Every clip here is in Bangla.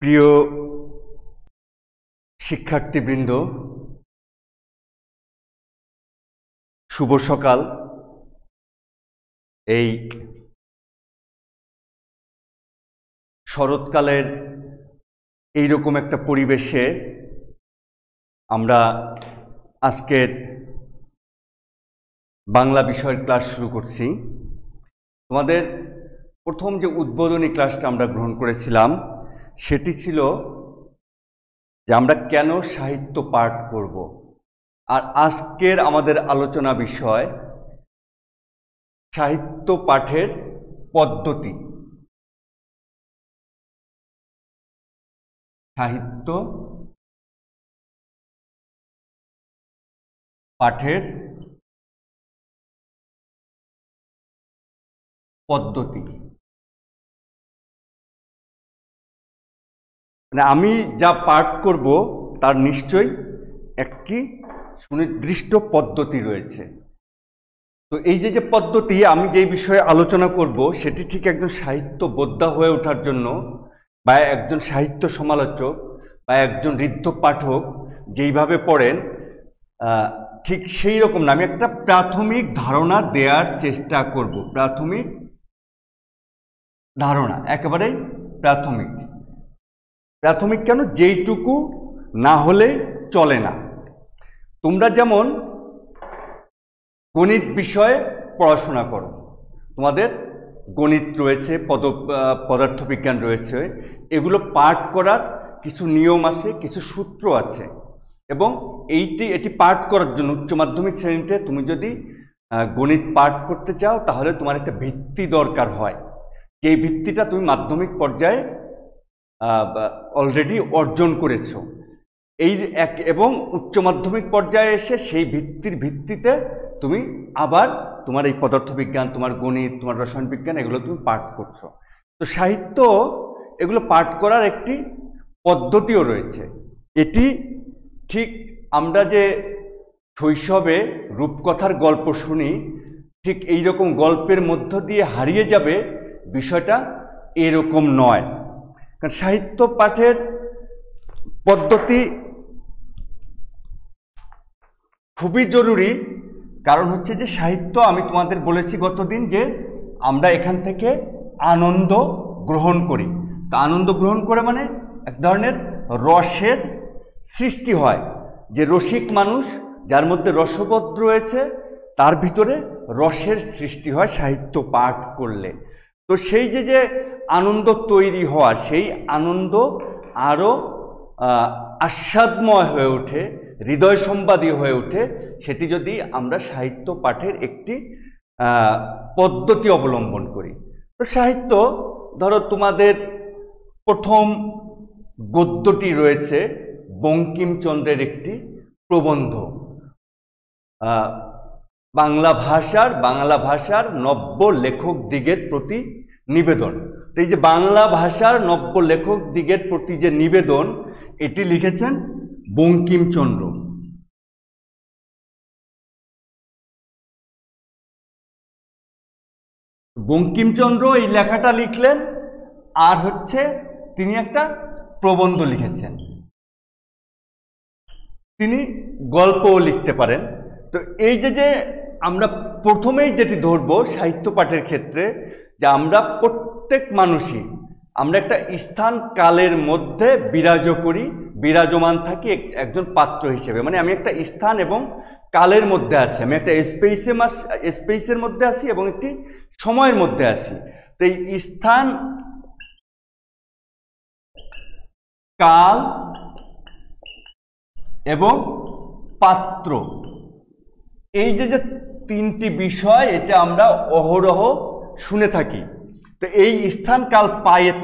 প্রিয় শিক্ষার্থীবৃন্দ, শুভ সকাল। এই শরৎকালের এইরকম একটা পরিবেশে আমরা আজকের বাংলা বিষয়ের ক্লাস শুরু করছি। তোমাদের প্রথম যে উদ্বোধনী ক্লাসটা আমরা গ্রহণ করেছিলাম সেটি ছিল যে আমরা কেন সাহিত্য পাঠ করব, আর আজকের আমাদের আলোচনা বিষয় সাহিত্য পাঠের পদ্ধতি। সাহিত্য পাঠের পদ্ধতি। মানে আমি যা পাঠ করব তার নিশ্চয়ই একটি সুনির্দিষ্ট পদ্ধতি রয়েছে। তো এই যে পদ্ধতি আমি যে বিষয়ে আলোচনা করব সেটি ঠিক একজন সাহিত্য বোদ্ধা হয়ে ওঠার জন্য বা একজন সাহিত্য সমালোচক বা একজন ঋদ্ধ পাঠক যেইভাবে পড়েন ঠিক সেই রকম না। আমি একটা প্রাথমিক ধারণা দেওয়ার চেষ্টা করব। প্রাথমিক ধারণা, একেবারেই প্রাথমিক। প্রাথমিক কেন? যেইটুকু না হলে চলে না। তোমরা যেমন গণিত বিষয়ে পড়াশোনা করো, তোমাদের গণিত রয়েছে, পদার্থবিজ্ঞান রয়েছে, এগুলো পাঠ করার কিছু নিয়ম আছে, কিছু সূত্র আছে, এবং এটি পাঠ করার জন্য উচ্চ মাধ্যমিক শ্রেণীতে তুমি যদি গণিত পাঠ করতে চাও তাহলে তোমার একটা ভিত্তি দরকার হয়, যেই ভিত্তিটা তুমি মাধ্যমিক পর্যায়ে অলরেডি অর্জন করেছো। এবং উচ্চ মাধ্যমিক পর্যায়ে এসে সেই ভিত্তিতে তুমি আবার তোমার এই পদার্থবিজ্ঞান, তোমার গণিত, তোমার রসায়ন বিজ্ঞান এগুলো তুমি পাঠ করছো। তো সাহিত্য এগুলো পাঠ করার একটি পদ্ধতিও রয়েছে। এটি ঠিক আমরা যে শৈশবে রূপকথার গল্প শুনি, ঠিক এই রকম গল্পের মধ্য দিয়ে হারিয়ে যাবে বিষয়টা এরকম নয়। কারণ সাহিত্য পাঠের পদ্ধতি খুবই জরুরি। কারণ হচ্ছে যে সাহিত্য, আমি তোমাদের বলেছি গতদিন যে আমরা এখান থেকে আনন্দ গ্রহণ করি। তো আনন্দ গ্রহণ করে মানে এক ধরনের রসের সৃষ্টি হয়, যে রসিক মানুষ যার মধ্যে রসবোধ রয়েছে তার ভিতরে রসের সৃষ্টি হয় সাহিত্য পাঠ করলে। তো সেই যে আনন্দ তৈরি হওয়া, সেই আনন্দ আরও আস্বাদময় হয়ে ওঠে, হৃদয় সম্বাদী হয়ে ওঠে, সেটি যদি আমরা সাহিত্য পাঠের একটি পদ্ধতি অবলম্বন করি। তো সাহিত্য, ধরো তোমাদের প্রথম গদ্যটি রয়েছে বঙ্কিমচন্দ্রের একটি প্রবন্ধ, বাংলা ভাষার নব্য লেখক দিগের প্রতি নিবেদন। তো এই যে বাংলা ভাষার নব্য লেখক দিগের প্রতি যে নিবেদন, এটি লিখেছেন বঙ্কিমচন্দ্র। বঙ্কিমচন্দ্র এই লেখাটা লিখলেন, আর হচ্ছে তিনি একটা প্রবন্ধ লিখেছেন। তিনি গল্পও লিখতে পারেন। তো এই যে আমরা প্রথমেই যেটি ধরব সাহিত্য পাঠের ক্ষেত্রে, যে আমরা প্রত্যেক মানুষই আমরা একটা স্থান কালের মধ্যে বিরাজমান থাকি একজন পাত্র হিসেবে। মানে আমি একটা স্থান এবং কালের মধ্যে আছি, আমি একটা স্পেসের মধ্যে আছি এবং একটি সময়ের মধ্যে আছি। তো এই স্থান, কাল এবং পাত্র, এই যে তিনটি বিষয়, এটা আমরা অহরহ শুনে থাকি। তো এই স্থান কাল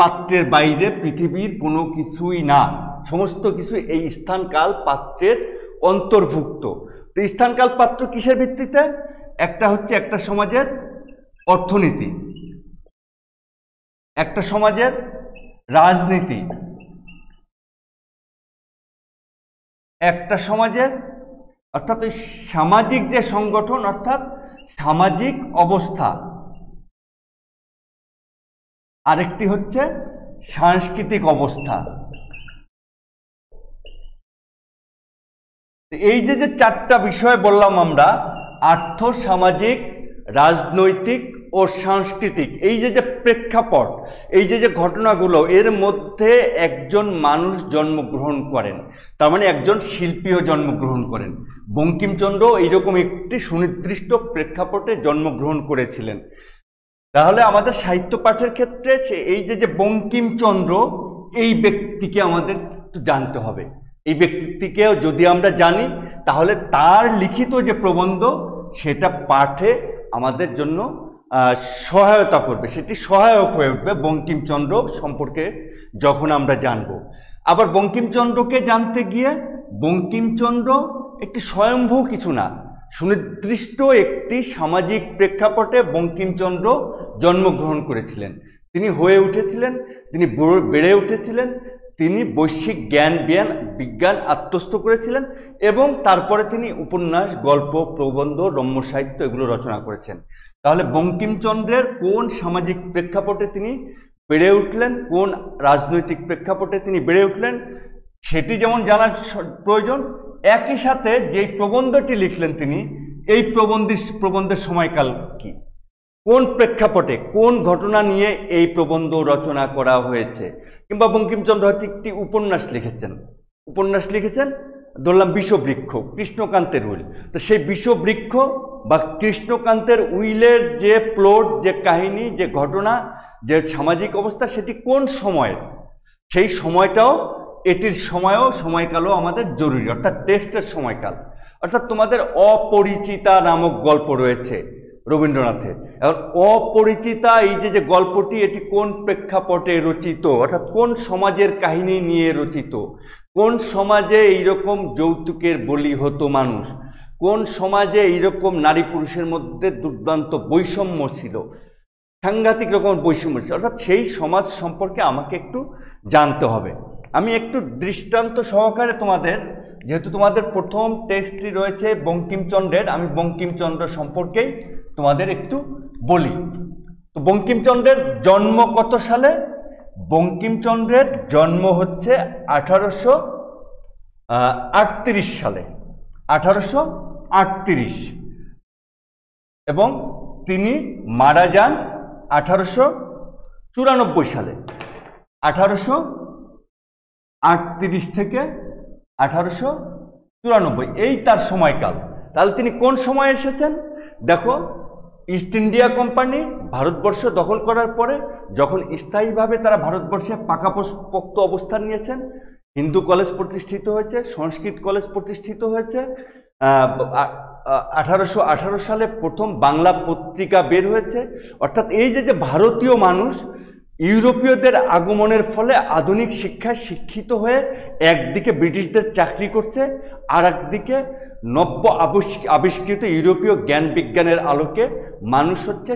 পাত্রের বাইরে পৃথিবীর কোনো কিছুই না, সমস্ত কিছু এই স্থান কাল পাত্রের অন্তর্ভুক্ত। তো স্থান কাল পাত্র কিসের ভিত্তিতে? একটা হচ্ছে একটা সমাজের অর্থনীতি, একটা সমাজের রাজনীতি, একটা সমাজের অর্থাৎ ওই সামাজিক যে সংগঠন, অর্থাৎ সামাজিক অবস্থা, আরেকটি হচ্ছে সাংস্কৃতিক অবস্থা। এই যে যে চারটা বিষয় বললাম আমরা, আর্থ সামাজিক, রাজনৈতিক ও সাংস্কৃতিক, এই যে যে প্রেক্ষাপট, এই যে যে ঘটনাগুলো, এর মধ্যে একজন মানুষ জন্মগ্রহণ করেন, তার মানে একজন শিল্পীও জন্মগ্রহণ করেন। বঙ্কিমচন্দ্র এইরকম একটি সুনির্দিষ্ট প্রেক্ষাপটে জন্মগ্রহণ করেছিলেন। তাহলে আমাদের সাহিত্য পাঠের ক্ষেত্রে এই যে যে বঙ্কিমচন্দ্র, এই ব্যক্তিকে আমাদের একটু জানতে হবে। এই ব্যক্তিকেও যদি আমরা জানি, তাহলে তার লিখিত যে প্রবন্ধ, সেটা পাঠে আমাদের জন্য সহায়তা করবে, সেটি সহায়ক হয়ে উঠবে বঙ্কিমচন্দ্র সম্পর্কে যখন আমরা জানব। আবার বঙ্কিমচন্দ্রকে জানতে গিয়ে বঙ্কিমচন্দ্র একটি স্বয়ম্ভূ কিছু না, সুনির্দিষ্ট একটি সামাজিক প্রেক্ষাপটে বঙ্কিমচন্দ্র জন্মগ্রহণ করেছিলেন। তিনি হয়ে উঠেছিলেন, তিনি বেড়ে উঠেছিলেন, তিনি বৈশ্বিক বিজ্ঞান আত্মস্থ করেছিলেন এবং তারপরে তিনি উপন্যাস, গল্প, প্রবন্ধ, রম্য সাহিত্য এগুলো রচনা করেছেন। তাহলে বঙ্কিমচন্দ্রের কোন সামাজিক প্রেক্ষাপটে তিনি বেড়ে উঠলেন, কোন রাজনৈতিক প্রেক্ষাপটে তিনি বেড়ে উঠলেন, সেটি যেমন জানার প্রয়োজন, একই সাথে যেই প্রবন্ধটি লিখলেন তিনি, এই প্রবন্ধের সময়কাল কি, কোন প্রেক্ষাপটে, কোন ঘটনা নিয়ে এই প্রবন্ধ রচনা করা হয়েছে। কিংবা বঙ্কিমচন্দ্র হয়তো একটি উপন্যাস লিখেছেন, ধরলাম বিষবৃক্ষ, কৃষ্ণকান্তের উইল। তো সেই বিষবৃক্ষ বা কৃষ্ণকান্তের উইলের যে প্লট, যে কাহিনী, যে ঘটনা, যে সামাজিক অবস্থা, সেটি কোন সময়ের, সেই সময়টাও, এটির সময়কালও আমাদের জরুরি, অর্থাৎ টেক্সটের সময়কাল। অর্থাৎ তোমাদের অপরিচিতা নামক গল্প রয়েছে রবীন্দ্রনাথের। এখন অপরিচিতা, এই যে গল্পটি, এটি কোন প্রেক্ষাপটে রচিত, অর্থাৎ কোন সমাজের কাহিনী নিয়ে রচিত, কোন সমাজে এইরকম যৌতুকের বলি হতো মানুষ, কোন সমাজে এইরকম নারী পুরুষের মধ্যে দুর্দান্ত বৈষম্য ছিল, সাংঘাতিক রকম বৈষম্য ছিল, অর্থাৎ সেই সমাজ সম্পর্কে আমাকে একটু জানতে হবে। আমি একটু দৃষ্টান্ত সহকারে তোমাদের, যেহেতু তোমাদের প্রথম টেক্সটটি রয়েছে বঙ্কিমচন্দ্রের, আমি বঙ্কিমচন্দ্র সম্পর্কেই তোমাদের একটু বলি। তো বঙ্কিমচন্দ্রের জন্ম কত সালে? বঙ্কিমচন্দ্রের জন্ম হচ্ছে 1838 সালে, 1838, এবং তিনি মারা যান 1894 সালে। 1838 থেকে 1894, এই তার সময়কাল। তাহলে তিনি কোন সময় এসেছেন? দেখো, ইস্ট ইন্ডিয়া কোম্পানি ভারতবর্ষ দখল করার পরে যখন স্থায়ীভাবে তারা ভারতবর্ষে পাকাপোক্ত অবস্থান নিয়েছেন, হিন্দু কলেজ প্রতিষ্ঠিত হয়েছে, সংস্কৃত কলেজ প্রতিষ্ঠিত হয়েছে, 1818 সালে প্রথম বাংলা পত্রিকা বের হয়েছে। অর্থাৎ এই যে ভারতীয় মানুষ ইউরোপীয়দের আগমনের ফলে আধুনিক শিক্ষায় শিক্ষিত হয়ে একদিকে ব্রিটিশদের চাকরি করছে, আর একদিকে নব্য আবিষ্কৃত ইউরোপীয় জ্ঞান বিজ্ঞানের আলোকে মানুষ হচ্ছে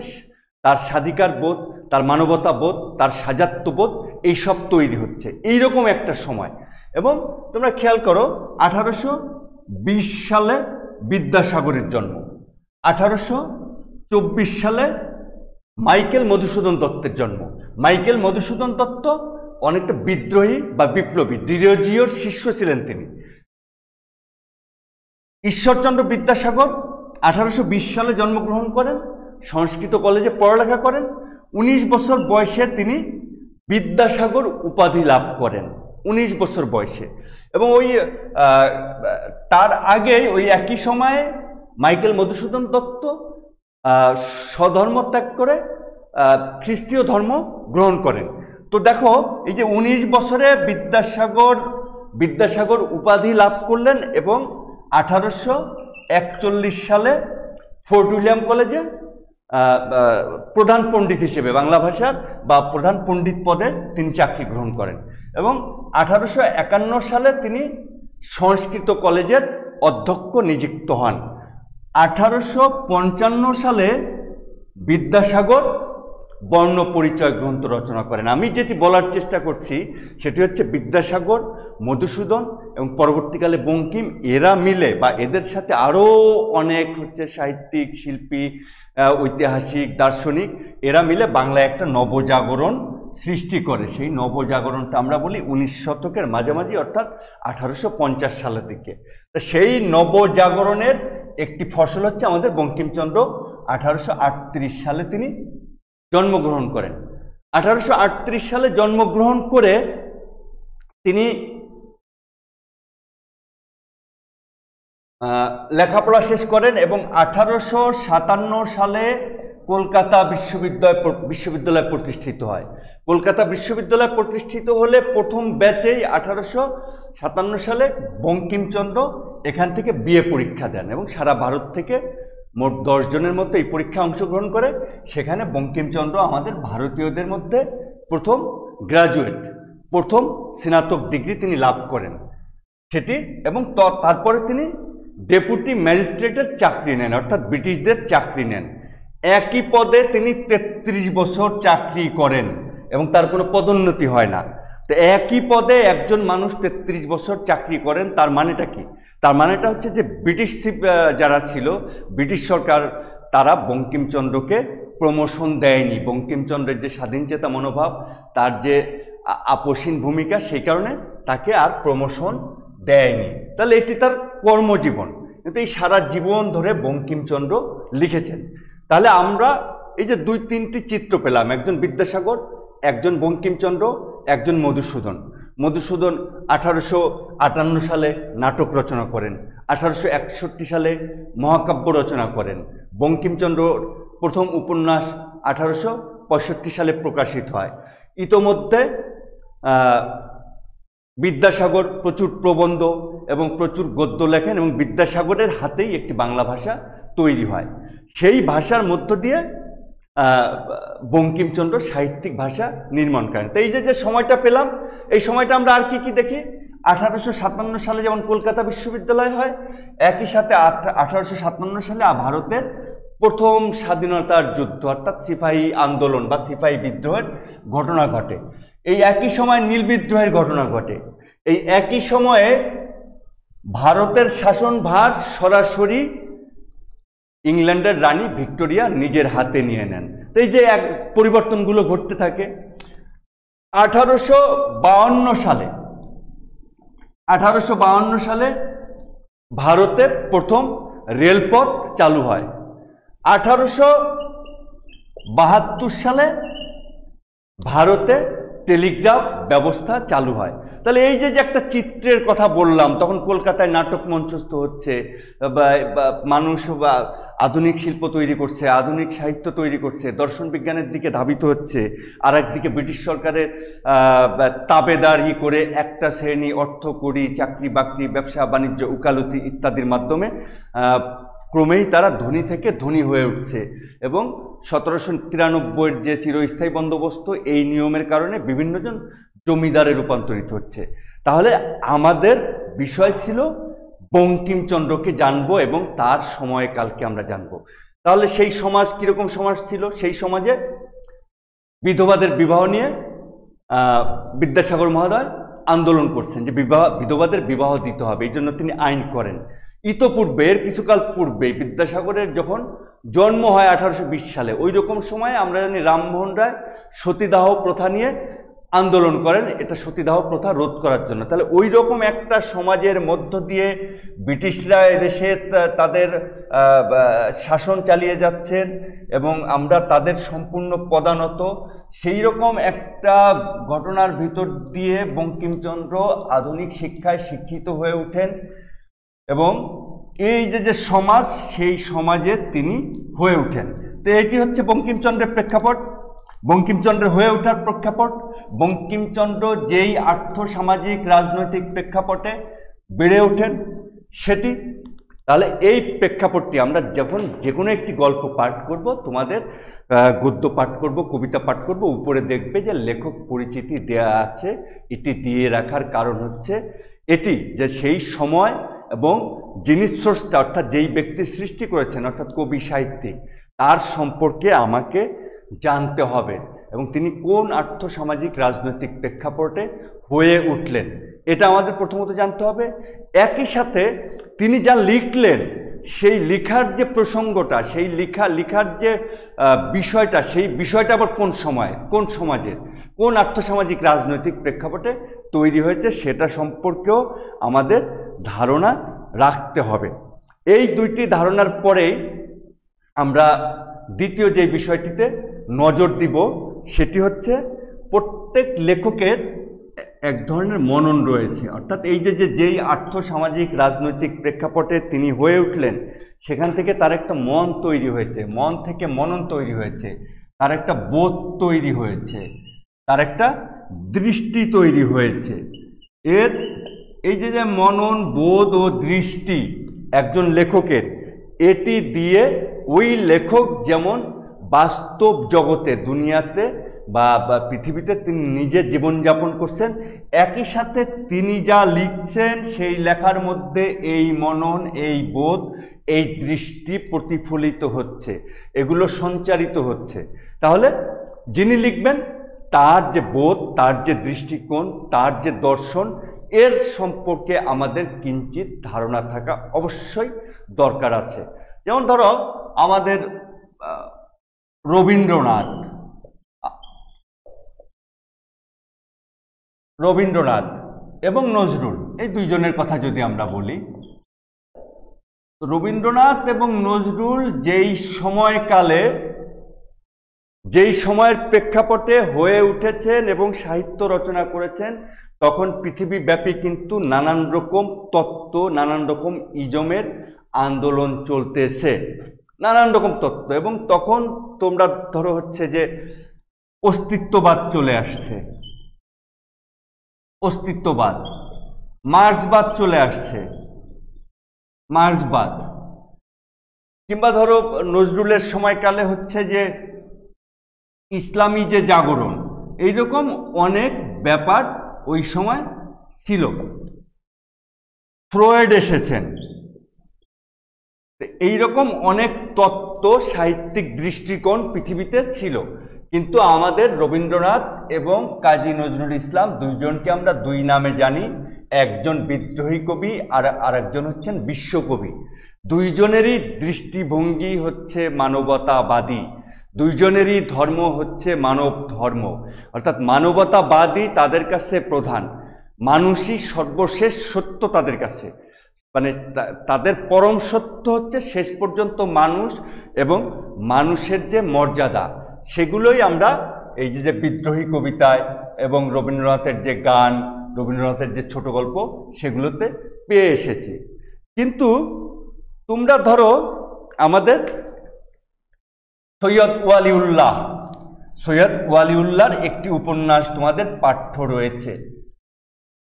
তার স্বাধিকার বোধ, তার মানবতা বোধ, তার সাজাত্যবোধ, এইসব তৈরি হচ্ছে, এইরকম একটা সময়। এবং তোমরা খেয়াল করো, 1820 সালে বিদ্যাসাগরের জন্ম, 1824 সালে মাইকেল মধুসূদন দত্তের জন্ম। মাইকেল মধুসূদন দত্ত অনেকটা বিদ্রোহী বা বিপ্লবী, ডিরোজিওর শিষ্য ছিলেন তিনি। ঈশ্বরচন্দ্র বিদ্যাসাগর 1820 সালে জন্মগ্রহণ করেন, সংস্কৃত কলেজে পড়ালেখা করেন। 19 বছর বয়সে তিনি বিদ্যাসাগর উপাধি লাভ করেন, 19 বছর বয়সে। এবং ওই তার আগে ওই একই সময়ে মাইকেল মধুসূদন দত্ত স্বধর্ম ত্যাগ করে খ্রিস্টীয় ধর্ম গ্রহণ করেন। তো দেখো, এই যে 19 বছরে বিদ্যাসাগর উপাধি লাভ করলেন এবং 1841 সালে ফোর্ট উইলিয়াম কলেজে প্রধান পণ্ডিত হিসেবে বাংলা ভাষার বা প্রধান পণ্ডিত পদে তিনি চাকরি গ্রহণ করেন। এবং 1851 সালে তিনি সংস্কৃত কলেজের অধ্যক্ষ নিযুক্ত হন। 1855 সালে বিদ্যাসাগর বর্ণ পরিচয় গ্রন্থ রচনা করেন। আমি যেটি বলার চেষ্টা করছি সেটি হচ্ছে বিদ্যাসাগর, মধুসূদন এবং পরবর্তীকালে বঙ্কিম, এরা মিলে বা এদের সাথে আরও অনেক হচ্ছে সাহিত্যিক, শিল্পী, ঐতিহাসিক, দার্শনিক, এরা মিলে বাংলায় একটা নবজাগরণ সৃষ্টি করে। সেই নবজাগরণটা আমরা বলি 19 শতকের মাঝামাঝি, অর্থাৎ 1850 সালের দিকে। তো সেই নবজাগরণের একটি ফসল হচ্ছে আমাদের বঙ্কিমচন্দ্র। 1838 সালে তিনি জন্মগ্রহণ করেন। 1838 সালে জন্মগ্রহণ করে তিনি লেখাপড়া শেষ করেন এবং 1857 সালে কলকাতা বিশ্ববিদ্যালয় প্রতিষ্ঠিত হয়। কলকাতা বিশ্ববিদ্যালয় প্রতিষ্ঠিত হলে প্রথম ব্যাচেই 1857 সালে বঙ্কিমচন্দ্র এখান থেকে বিএ পরীক্ষা দেন এবং সারা ভারত থেকে মোট 10 জনের মতো এই পরীক্ষা অংশগ্রহণ করে। সেখানে বঙ্কিমচন্দ্র আমাদের ভারতীয়দের মধ্যে প্রথম গ্রাজুয়েট, প্রথম স্নাতক ডিগ্রি তিনি লাভ করেন সেটি। এবং তারপরে তিনি ডেপুটি ম্যাজিস্ট্রেটের চাকরি নেন, অর্থাৎ ব্রিটিশদের চাকরি নেন। একই পদে তিনি 33 বছর চাকরি করেন এবং তার কোনো পদোন্নতি হয় না। তো একই পদে একজন মানুষ 33 বছর চাকরি করেন, তার মানেটা কি? তার মানেটা হচ্ছে যে ব্রিটিশ যারা ছিল, ব্রিটিশ সরকার, তারা বঙ্কিমচন্দ্রকে প্রমোশন দেয়নি। বঙ্কিমচন্দ্রের যে স্বাধীনচেতা মনোভাব, তার যে আপোষহীন ভূমিকা, সেই কারণে তাকে আর প্রমোশন দেয়নি। তাহলে এটি তার কর্মজীবন, কিন্তু এই সারা জীবন ধরে বঙ্কিমচন্দ্র লিখেছেন। তাহলে আমরা এই যে 2-3টি চিত্র পেলাম, একজন বিদ্যাসাগর, একজন বঙ্কিমচন্দ্র, একজন মধুসূদন। মধুসূদন 1858 সালে নাটক রচনা করেন, 1861 সালে মহাকাব্য রচনা করেন। বঙ্কিমচন্দ্র প্রথম উপন্যাস 1865 সালে প্রকাশিত হয়। ইতোমধ্যে বিদ্যাসাগর প্রচুর প্রবন্ধ এবং প্রচুর গদ্য লেখেন এবং বিদ্যাসাগরের হাতেই একটি বাংলা ভাষা তৈরি হয়। সেই ভাষার মধ্য দিয়ে বঙ্কিমচন্দ্র সাহিত্যিক ভাষা নির্মাণ করেন। তো এই যে সময়টা পেলাম, এই সময়টা আমরা আর কি কি দেখি? 1857 সালে যেমন কলকাতা বিশ্ববিদ্যালয় হয়, একই সাথে 1857 সালে ভারতের প্রথম স্বাধীনতার যুদ্ধ, অর্থাৎ সিপাহী আন্দোলন বা সিপাহী বিদ্রোহের ঘটনা ঘটে। এই একই সময় নীল বিদ্রোহের ঘটনা ঘটে। এই একই সময়ে ভারতের শাসনভার সরাসরি ইংল্যান্ডের রানী ভিক্টোরিয়া নিজের হাতে নিয়ে নেন। তো এই যে পরিবর্তনগুলো ঘটতে থাকে। 1852 সালে ভারতে প্রথম রেলপথ চালু হয়। 1872 সালে ভারতে টেলিগ্রাফ ব্যবস্থা চালু হয়। তাহলে এই যে একটা চিত্রের কথা বললাম, তখন কলকাতায় নাটক মঞ্চস্থ হচ্ছে, মানুষ বা আধুনিক শিল্প তৈরি করছে, আধুনিক সাহিত্য তৈরি করছে, দর্শন বিজ্ঞানের দিকে ধাবিত হচ্ছে। আর একদিকে ব্রিটিশ সরকারের তাবেদারি করে একটা শ্রেণী অর্থকড়ি, চাকরি বাকরি, ব্যবসা বাণিজ্য, উকালতি ইত্যাদির মাধ্যমে ক্রমেই তারা ধনী থেকে ধনী হয়ে উঠছে। এবং 1793 যে চিরস্থায়ী বন্দোবস্ত, এই নিয়মের কারণে বিভিন্নজন জমিদারে রূপান্তরিত হচ্ছে। তাহলে আমাদের বিষয় ছিল বঙ্কিমচন্দ্রকে জানবো এবং তার সময়কালকে আমরা জানবো। তাহলে সেই সমাজ কিরকম সমাজ ছিল? সেই সমাজে বিধবাদের বিবাহ নিয়ে বিদ্যাসাগর মহোদয় আন্দোলন করছেন যে বিধবাদের বিবাহ দিতে হবে, এই জন্য তিনি আইন করেন। ইতোপূর্বে, এর কিছুকাল পূর্বে বিদ্যাসাগরের যখন জন্ম হয় 1820 সালে, ওই রকম সময়ে আমরা জানি রামমোহন রায় সতীদাহ প্রথা নিয়ে আন্দোলন করেন, এটা সতীদাহ প্রথা রোধ করার জন্য। তাহলে ওই রকম একটা সমাজের মধ্য দিয়ে ব্রিটিশরা এদেশে তাদের শাসন চালিয়ে যাচ্ছেন এবং আমরা তাদের সম্পূর্ণ পদানত, সেই রকম একটা ঘটনার ভিতর দিয়ে বঙ্কিমচন্দ্র আধুনিক শিক্ষায় শিক্ষিত হয়ে ওঠেন এবং এই যে সমাজ, সেই সমাজে তিনি হয়ে ওঠেন। তো এটি হচ্ছে বঙ্কিমচন্দ্রের প্রেক্ষাপট, বঙ্কিমচন্দ্রের হয়ে ওঠার প্রেক্ষাপট। বঙ্কিমচন্দ্র যেই আর্থসামাজিক রাজনৈতিক প্রেক্ষাপটে বেড়ে ওঠেন সেটি। তাহলে এই প্রেক্ষাপটটি আমরা যখন যে কোনো একটি গল্প পাঠ করব, তোমাদের গদ্য পাঠ করব, কবিতা পাঠ করব, উপরে দেখবে যে লেখক পরিচিতি দেয়া আছে। এটি দিয়ে রাখার কারণ হচ্ছে এটি যে সেই সময় এবং যিনি স্রষ্টা, অর্থাৎ যেই ব্যক্তি সৃষ্টি করেছেন, অর্থাৎ কবি সাহিত্যিক, তার সম্পর্কে আমাকে জানতে হবে এবং তিনি কোন আর্থসামাজিক রাজনৈতিক প্রেক্ষাপটে হয়ে উঠলেন, এটা আমাদের প্রথমত জানতে হবে। একই সাথে তিনি যা লিখলেন, সেই লেখার যে প্রসঙ্গটা, সেই লেখার যে বিষয়টা, সেই বিষয়টা আবার কোন সময়, কোন সমাজের, কোন আর্থসামাজিক রাজনৈতিক প্রেক্ষাপটে তৈরি হয়েছে সেটা সম্পর্কেও আমাদের ধারণা রাখতে হবে। এই দুইটি ধারণার পরেই আমরা দ্বিতীয় যে বিষয়টিতে নজর দিব সেটি হচ্ছে প্রত্যেক লেখকের এক ধরনের মনন রয়েছে, অর্থাৎ এই যেই আর্থসামাজিক রাজনৈতিক প্রেক্ষাপটে তিনি হয়ে উঠলেন সেখান থেকে তার একটা মন তৈরি হয়েছে, মন থেকে মনন তৈরি হয়েছে, তার একটা বোধ তৈরি হয়েছে, তার একটা দৃষ্টি তৈরি হয়েছে। এর এই যে মনন, বোধ ও দৃষ্টি একজন লেখকের, এটি দিয়ে ওই লেখক যেমন বাস্তব জগতে, দুনিয়াতে বা পৃথিবীতে তিনি নিজে জীবনযাপন করছেন, একই সাথে তিনি যা লিখছেন সেই লেখার মধ্যে এই মনন, এই বোধ, এই দৃষ্টি প্রতিফলিত হচ্ছে, এগুলো সঞ্চারিত হচ্ছে। তাহলে যিনি লিখবেন তার যে বোধ, তার যে দৃষ্টিকোণ, তার যে দর্শন, এর সম্পর্কে আমাদের কিঞ্চিত ধারণা থাকা অবশ্যই দরকার আছে। যেমন ধরো আমাদের রবীন্দ্রনাথ এবং নজরুল, এই দুইজনের কথা যদি আমরা বলি, রবীন্দ্রনাথ এবং নজরুল যেই সময়কালে, যেই সময়ের প্রেক্ষাপটে হয়ে উঠেছেন এবং সাহিত্য রচনা করেছেন, তখন পৃথিবীব্যাপী কিন্তু নানান রকম তত্ত্ব, নানান রকম ইজমের আন্দোলন চলতেছে, নানান রকম তত্ত্ব। এবং তখন তোমরা ধরো হচ্ছে যে অস্তিত্ববাদ চলে আসছে, অস্তিত্ববাদ, মার্ক্সবাদ চলে আসছে, মার্ক্সবাদ, কিংবা ধরো নজরুলের সময়কালে হচ্ছে যে ইসলামী যে জাগরণ, এইরকম অনেক ব্যাপার ওই সময় ছিল। ফ্রয়েড এসেছেন, এইরকম অনেক তত্ত্ব, সাহিত্যিক দৃষ্টিকোণ পৃথিবীতে ছিল। কিন্তু আমাদের রবীন্দ্রনাথ এবং কাজী নজরুল ইসলাম দুইজনকে আমরা দুই নামে জানি, একজন বিদ্রোহী কবি আর আরেকজন হচ্ছেন বিশ্বকবি। দুইজনেরই দৃষ্টিভঙ্গি হচ্ছে মানবতাবাদী, দুইজনেরই ধর্ম হচ্ছে মানব ধর্ম, অর্থাৎ মানবতাবাদী তাদের কাছে প্রধান, মানুষই সর্বশেষ সত্য তাদের কাছে, মানে তাদের পরম সত্য হচ্ছে শেষ পর্যন্ত মানুষ এবং মানুষের যে মর্যাদা, সেগুলোই আমরা এই যে বিদ্রোহী কবিতায় এবং রবীন্দ্রনাথের যে গান, রবীন্দ্রনাথের যে ছোট গল্প, সেগুলোতে পেয়ে এসেছি। কিন্তু তোমরা ধরো আমাদের সৈয়দ ওয়ালিউল্লাহর একটি উপন্যাস তোমাদের পাঠ্য রয়েছে,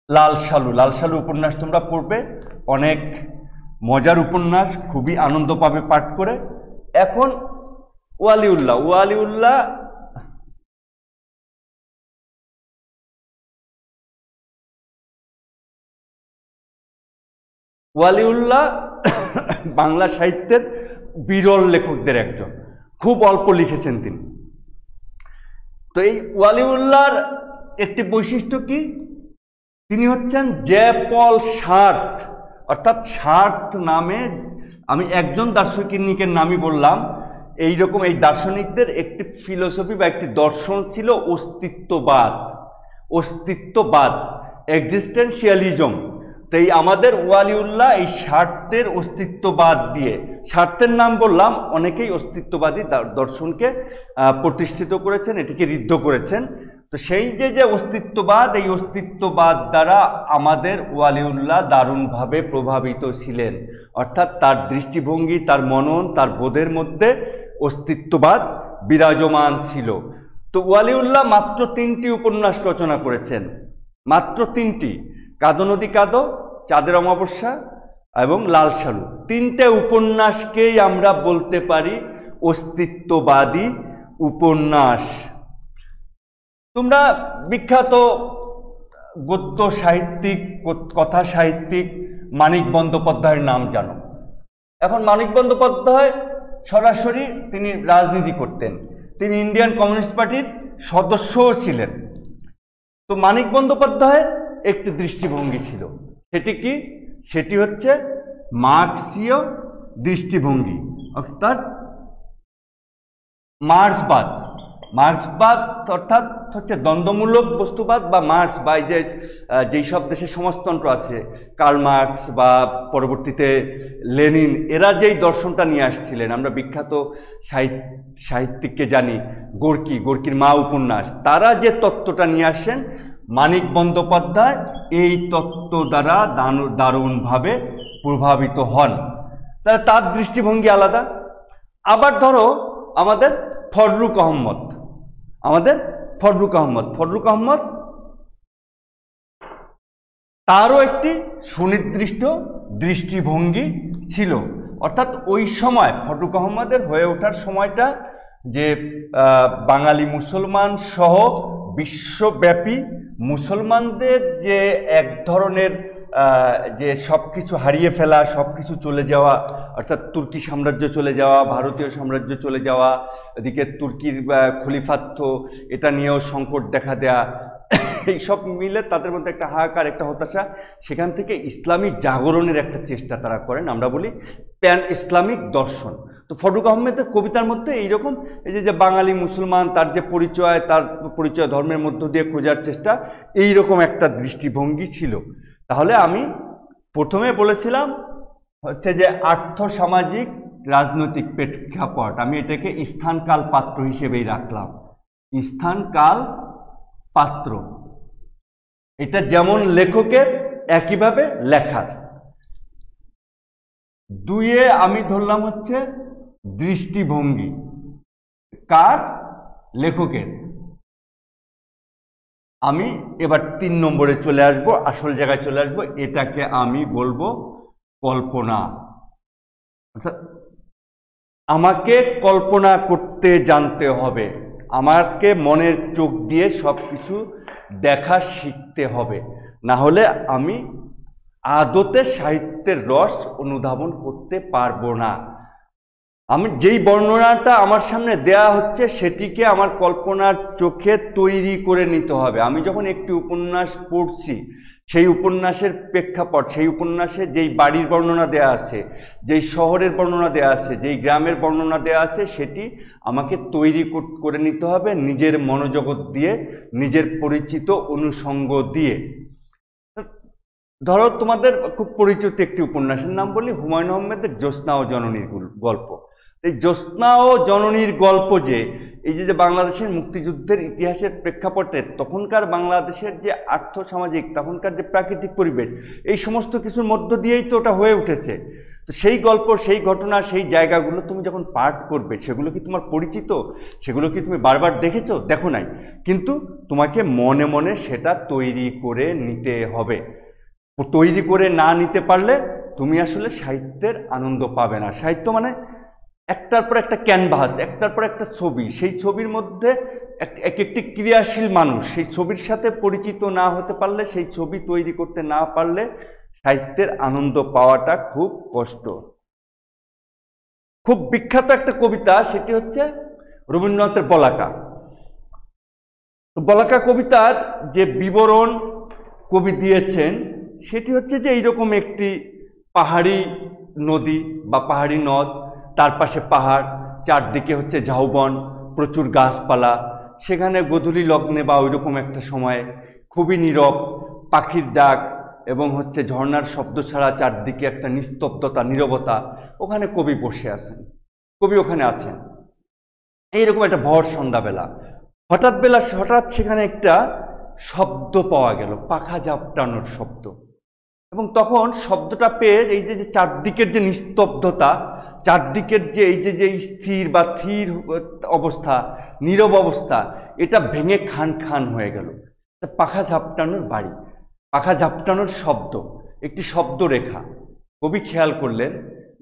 লাল সালু উপন্যাস তোমরা পড়বে, অনেক মজার উপন্যাস, খুবই আনন্দ পাবে পাঠ করে। এখন ওয়ালিউল্লাহ বাংলা সাহিত্যের বিরল লেখকদের একজন, খুব অল্প লিখেছেন তিনি। তো এই ওয়ালিউল্লাহর একটি বৈশিষ্ট্য কি, তিনি হচ্ছেন জে পল সার্ট, অর্থাৎ সার্ট নামে, আমি একজন দার্শনিকের নামই বললাম, এইরকম এই দার্শনিকদের একটি ফিলোসফি বা একটি দর্শন ছিল অস্তিত্ববাদ, এক্সিস্টেন্সিয়ালিজম। তো এই আমাদের ওয়ালিউল্লাহ এই সার্টের অস্তিত্ববাদ দিয়ে, সার্টের নাম বললাম, অনেকেই অস্তিত্ববাদী দর্শনকে প্রতিষ্ঠিত করেছেন, এটিকে ঋদ্ধ করেছেন। তো সেই যে অস্তিত্ববাদ, এই অস্তিত্ববাদ দ্বারা আমাদের ওয়ালিউল্লাহ দারুণভাবে প্রভাবিত ছিলেন, অর্থাৎ তার দৃষ্টিভঙ্গি, তার মনন, তার বোধের মধ্যে অস্তিত্ববাদ বিরাজমান ছিল। তো ওয়ালিউল্লাহ মাত্র 3টি উপন্যাস রচনা করেছেন, মাত্র 3টি, কাদো নদী কাদো, চাঁদের অমাবস্যা এবং লাল সালু। 3টে উপন্যাসকেই আমরা বলতে পারি অস্তিত্ববাদী উপন্যাস। তোমরা বিখ্যাত গদ্য সাহিত্যিক, কথা সাহিত্যিক মানিক বন্দ্যোপাধ্যায়ের নাম জানো। এখন মানিক বন্দ্যোপাধ্যায় সরাসরি তিনি রাজনীতি করতেন, তিনি ইন্ডিয়ান কমিউনিস্ট পার্টির সদস্যও ছিলেন। তো মানিক বন্দ্যোপাধ্যায়ের একটি দৃষ্টিভঙ্গি ছিল, সেটি কি, সেটি হচ্ছে মার্ক্সীয় দৃষ্টিভঙ্গি, অর্থাৎ মার্ক্সবাদ অর্থাৎ হচ্ছে দ্বন্দ্বমূলক বস্তুবাদ, বা মার্ক্স বা এই যে যেই সব দেশের সমাজতন্ত্র আছে, কার্ল মার্ক্স বা পরবর্তীতে লেনিন, এরা যেই দর্শনটা নিয়ে আসছিলেন, আমরা বিখ্যাত সাহিত্যিককে জানি, গোর্কির মা উপন্যাস, তারা যে তত্ত্বটা নিয়ে আসেন, মানিক বন্দ্যোপাধ্যায় এই তত্ত্ব দ্বারা দারুণভাবে প্রভাবিত হন। তাহলে তার দৃষ্টিভঙ্গি আলাদা। আবার ধরো আমাদের ফররুখ আহমদ, ফররুখ আহমদ তারও একটি সুনির্দিষ্ট দৃষ্টিভঙ্গি ছিল। অর্থাৎ ওই সময় ফররুখ আহমদের হয়ে ওঠার সময়টা যে বাঙালি মুসলমান সহ বিশ্বব্যাপী মুসলমানদের যে এক ধরনের যে সব কিছু হারিয়ে ফেলা, সব কিছু চলে যাওয়া, অর্থাৎ তুর্কি সাম্রাজ্য চলে যাওয়া, ভারতীয় সাম্রাজ্য চলে যাওয়া, এদিকে তুর্কির খলিফাত্ব, এটা নিয়েও সংকট দেখা দেয়া, এই সব মিলে তাদের মধ্যে একটা হাহাকার, একটা হতাশা, সেখান থেকে ইসলামী জাগরণের একটা চেষ্টা তারা করেন, আমরা বলি প্যান ইসলামিক দর্শন। তো ফররুখ আহমেদের কবিতার মধ্যে এইরকম এই যে বাঙালি মুসলমান, তার যে পরিচয়, তার পরিচয় ধর্মের মধ্য দিয়ে খোঁজার চেষ্টা, এইরকম একটা দৃষ্টিভঙ্গি ছিল। তাহলে আমি প্রথমে বলেছিলাম হচ্ছে যে আর্থসামাজিক রাজনৈতিক প্রেক্ষাপট, আমি এটাকে স্থান কাল পাত্র হিসেবেই রাখলাম। স্থান কাল পাত্র, এটা যেমন লেখকের একইভাবে লেখার। দুইয়ে আমি ধরলাম হচ্ছে দৃষ্টিভঙ্গি, কার? লেখকের। আমি এবার 3 নম্বরে চলে আসব, আসল জায়গায় চলে আসব, এটাকে আমি বলবো কল্পনা। অর্থাৎ আমাকে কল্পনা করতে জানতে হবে, আমাকে মনের চোখ দিয়ে সব কিছু দেখা শিখতে হবে, না হলে আমি আদতে সাহিত্যের রস অনুধাবন করতে পারবো না। আমি যেই বর্ণনাটা আমার সামনে দেয়া হচ্ছে সেটিকে আমার কল্পনার চোখে তৈরি করে নিতে হবে। আমি যখন একটি উপন্যাস পড়ছি, সেই উপন্যাসের প্রেক্ষাপট, সেই উপন্যাসে যেই বাড়ির বর্ণনা দেয়া আছে, যেই শহরের বর্ণনা দেয়া আছে, যেই গ্রামের বর্ণনা দেয়া আছে, সেটি আমাকে তৈরি করে নিতে হবে নিজের মনোজগৎ দিয়ে, নিজের পরিচিত অনুষঙ্গ দিয়ে। ধরো তোমাদের খুব পরিচিত একটি উপন্যাসের নাম বলি, হুমায়ুন আহমেদের জ্যোৎস্না ও জননীর গল্প। এই জ্যোৎস্না ও জননীর গল্প যে এই যে বাংলাদেশের মুক্তিযুদ্ধের ইতিহাসের প্রেক্ষাপটে তখনকার বাংলাদেশের যে আর্থসামাজিক, তখনকার যে প্রাকৃতিক পরিবেশ, এই সমস্ত কিছুর মধ্য দিয়েই তো ওটা হয়ে উঠেছে। তো সেই গল্প, সেই ঘটনা, সেই জায়গাগুলো তুমি যখন পাঠ করবে, সেগুলো কি তোমার পরিচিত? সেগুলো কি তুমি বারবার দেখেছো? দেখো নাই, কিন্তু তোমাকে মনে মনে সেটা তৈরি করে নিতে হবে। তৈরি করে না নিতে পারলে তুমি আসলে সাহিত্যের আনন্দ পাবে না। সাহিত্য মানে একটার পর একটা ক্যানভাস, একটার পর একটা ছবি, সেই ছবির মধ্যে এক একটি ক্রিয়াশীল মানুষ, সেই ছবির সাথে পরিচিত না হতে পারলে, সেই ছবি তৈরি করতে না পারলে সাহিত্যের আনন্দ পাওয়াটা খুব কষ্ট। খুব বিখ্যাত একটা কবিতা, সেটি হচ্ছে রবীন্দ্রনাথের বলাকা। বলাকা কবিতার যে বিবরণ কবি দিয়েছেন সেটি হচ্ছে যে এইরকম একটি পাহাড়ি নদী বা পাহাড়ি নদ, তার পাশে পাহাড়, চারদিকে হচ্ছে ঝাউবন, প্রচুর গাছপালা, সেখানে গোধূলি লগ্নে বা ওইরকম একটা সময়ে খুবই নীরব, পাখির ডাক এবং হচ্ছে ঝর্ণার শব্দ ছাড়া চারদিকে একটা নিস্তব্ধতা, নীরবতা। ওখানে কবি বসে আছেন, কবি ওখানে আছেন। এইরকম একটা ভর সন্ধ্যাবেলা, হঠাৎ সেখানে একটা শব্দ পাওয়া গেল, পাখা ঝাপটানোর শব্দ। এবং তখন শব্দটা পেয়ে এই যে চারদিকের যে নিস্তব্ধতা, চারদিকের যে এই যে স্থির বা থির অবস্থা, নীরব অবস্থা, এটা ভেঙে খান খান হয়ে গেল। পাখা ঝাপটানোর বাড়ি, পাখা ঝাপটানোর শব্দ, একটি শব্দরেখা। কবি খেয়াল করলেন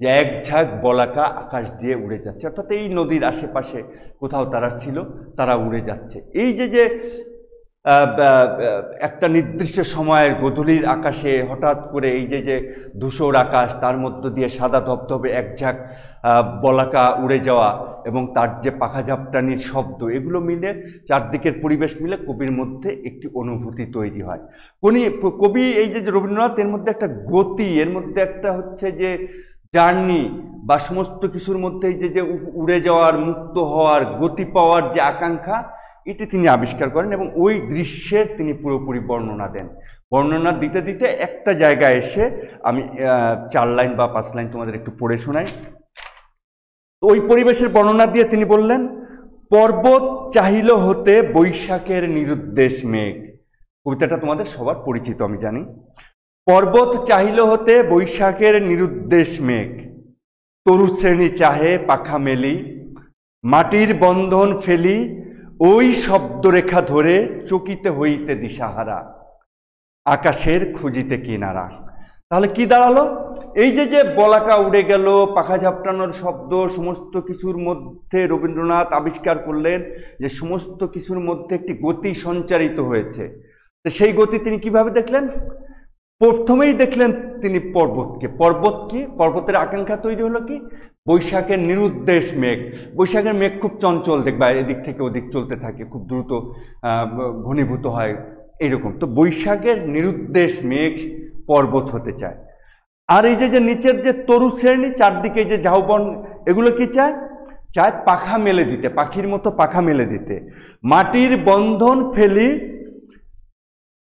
যে এক ঝাঁক বলাকা আকাশ দিয়ে উড়ে যাচ্ছে, অর্থাৎ এই নদীর আশেপাশে কোথাও তারা ছিল, তারা উড়ে যাচ্ছে। এই যে একটা নির্দিষ্ট সময়ের গোধূলির আকাশে হঠাৎ করে এই যে ধূসর আকাশ, তার মধ্য দিয়ে সাদা ধবধবে এক ঝাঁক বলাকা উড়ে যাওয়া এবং তার যে পাখা ঝাপটানির শব্দ, এগুলো মিলে, চারদিকের পরিবেশ মিলে কবির মধ্যে একটি অনুভূতি তৈরি হয়। কবি এই যে রবীন্দ্রনাথ, এর মধ্যে একটা গতি, এর মধ্যে একটা হচ্ছে যে জার্নি বা সমস্ত কিছুর মধ্যে যে যে উড়ে যাওয়ার, মুক্ত হওয়ার, গতি পাওয়ার যে আকাঙ্ক্ষা, এটি তিনি আবিষ্কার করেন এবং ওই দৃশ্যের তিনি পুরোপুরি বর্ণনা দেন। বর্ণনা দিতে দিতে একটা জায়গায় এসে আমি 4 লাইন বা 5 লাইন তোমাদের একটু পড়ে শোনাই। ওই পরিবেশের বর্ণনা দিয়ে তিনি বললেন, পর্বত চাহিল হতে বৈশাখের নিরুদ্দেশ মেঘ। কবিতাটা তোমাদের সবার পরিচিত আমি জানি। পর্বত চাহিল হতে বৈশাখের নিরুদ্দেশ মেঘ, তরু শ্রেণী চাহে পাখা মেলি, মাটির বন্ধন ফেলি ওই শব্দরেখা ধরে চকিতে হইতে দিশাহারা, আকাশের খুঁজিতে কিনারা। তাহলে কি দাঁড়ালো? এই যে যে বলাকা উড়ে গেল, পাখা ঝাপটানোর শব্দ, সমস্ত কিছুর মধ্যে রবীন্দ্রনাথ আবিষ্কার করলেন যে সমস্ত কিছুর মধ্যে একটি গতি সঞ্চারিত হয়েছে। তো সেই গতি তিনি কিভাবে দেখলেন? প্রথমেই দেখলেন তিনি পর্বতকে। পর্বত কি? পর্বতের আকাঙ্ক্ষা তৈরি হলো কি? বৈশাখের নিরুদ্দেশ মেঘ। বৈশাখের মেঘ খুব চঞ্চল, দেখবা এদিক থেকে ওদিক চলতে থাকে, খুব দ্রুত ঘনীভূত হয়, এইরকম। তো বৈশাখের নিরুদ্দেশ মেঘ পর্বত হতে চায়। আর এই যে নিচের যে তরু শ্রেণী, চারদিকে যে ঝাউবন, এগুলো কি চায়? চায় পাখা মেলে দিতে, পাখির মতো পাখা মেলে দিতে। মাটির বন্ধন ফেলি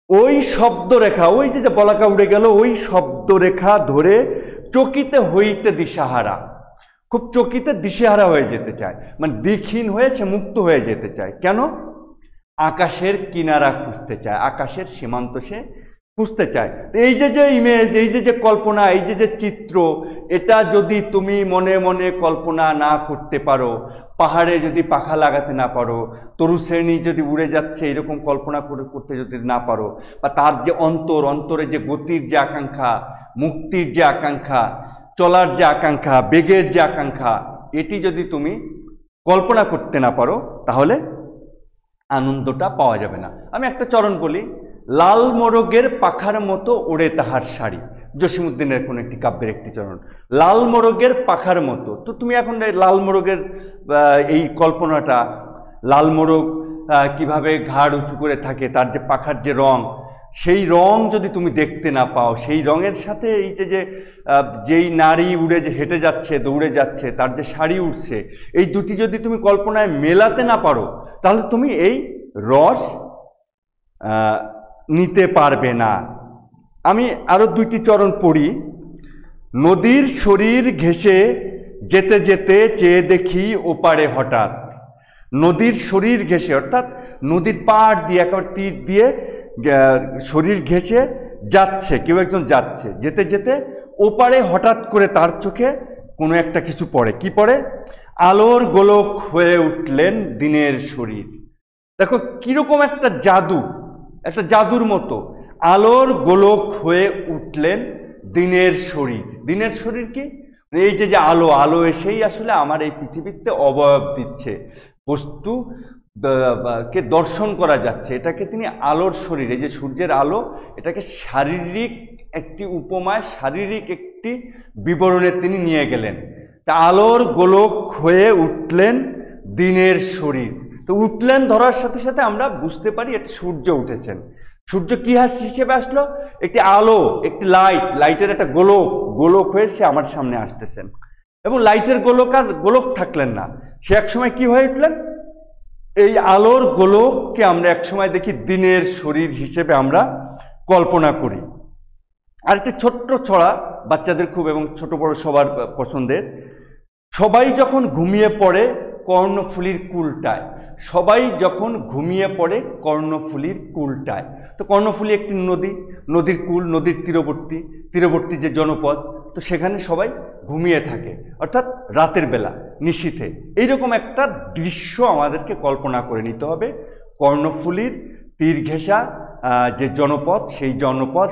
ওই শব্দরেখা, ওই যে বলাকা উড়ে গেল, ওই শব্দরেখা ধরে চকিতে হইতে দিশাহারা। খুব চকিতে দিশেহারা হয়ে যেতে চায়, মানে দিকহীন হয়ে সে মুক্ত হয়ে যেতে চায়। কেন? আকাশের কিনারা খুঁজতে চায়, আকাশের সীমান্ত সে খুঁজতে চায়। এই যে ইমেজ, এই যে কল্পনা, এই যে চিত্র, এটা যদি তুমি মনে মনে কল্পনা না করতে পারো, পাহাড়ে যদি পাখা লাগাতে না পারো, তরু শ্রেণী যদি উড়ে যাচ্ছে এরকম কল্পনা করতে যদি না পারো, বা তার যে অন্তরে যে গতির যে আকাঙ্ক্ষা, মুক্তির যে আকাঙ্ক্ষা, চলার যে আকাঙ্ক্ষা, বেগের যে আকাঙ্ক্ষা, এটি যদি তুমি কল্পনা করতে না পারো, তাহলে আনন্দটা পাওয়া যাবে না। আমি একটা চরণ বলি, লাল মোরগের পাখার মতো ওড়ে তাহার শাড়ি। জসীমউদ্দিনের কোন একটি কাব্যের একটি চরণ, লাল মোরগের পাখার মতো। তো তুমি এখন লাল মোরগের এই কল্পনাটা, লাল মোরগ কিভাবে ঘাড় উঁচু করে থাকে, তার যে পাখার যে রং, সেই রং যদি তুমি দেখতে না পাও, সেই রঙের সাথে এই যে যেই নারী উড়ে যে হেঁটে যাচ্ছে, দৌড়ে যাচ্ছে, তার যে শাড়ি উঠছে, এই দুটি যদি তুমি কল্পনায় মেলাতে না পারো, তাহলে তুমি এই রস নিতে পারবে না। আমি আরো 2টি চরণ পড়ি। নদীর শরীর ঘেঁষে যেতে যেতে চেয়ে দেখি ওপারে হঠাৎ। নদীর শরীর ঘেঁষে, অর্থাৎ নদীর পাড় দিয়ে একেবারে তীর দিয়ে শরীর ঘেঁষে যাচ্ছে, কেউ একজন যাচ্ছে, যেতে যেতে ওপারে হঠাৎ করে তার চোখে কোনো একটা কিছু পড়ে। কি পড়ে? আলোর গোলক হয়ে উঠলেন দিনের শরীর। দেখো কিরকম একটা জাদু, একটা জাদুর মতো। আলোর গোলক হয়ে উঠলেন দিনের শরীর। দিনের শরীর কি? এই যে আলো, আলো এসেই আসলে আমার এই পৃথিবীতে অবয়ব দিচ্ছে, বস্তু কে দর্শন করা যাচ্ছে, এটাকে তিনি আলোর শরীর, এই যে সূর্যের আলো, এটাকে শারীরিক একটি উপমায়, শারীরিক একটি বিবরণে তিনি নিয়ে গেলেন। তা আলোর গোলক হয়ে উঠলেন দিনের শরীর। তো উঠলেন ধরার সাথে সাথে আমরা বুঝতে পারি এটা সূর্য উঠেছেন। সূর্য কি হিসেবে আসলো? একটি আলো, একটি লাইট, লাইটের একটা গোলক, গোলক হয়ে সে আমার সামনে আসতেছেন। এবং লাইটের গোলক আর গোলক থাকলেন না, সে একসময় কি হয়ে উঠলেন? এই আলোর গোলককে আমরা একসময় দেখি দিনের শরীর হিসেবে আমরা কল্পনা করি। আর একটি ছোট্ট ছড়া, বাচ্চাদের খুব এবং ছোট বড় সবার পছন্দের। সবাই যখন ঘুমিয়ে পড়ে কর্ণফুলীর কুলটায়। সবাই যখন ঘুমিয়ে পড়ে কর্ণফুলীর কুলটায়। তো কর্ণফুলী একটি নদী, নদীর কুল, নদীর তীরবর্তী যে জনপদ, তো সেখানে সবাই ঘুমিয়ে থাকে, অর্থাৎ রাতের বেলা, নিশীথে। এইরকম একটা দৃশ্য আমাদেরকে কল্পনা করে নিতে হবে। কর্ণফুলীর তীর ঘেঁষা যে জনপদ, সেই জনপদ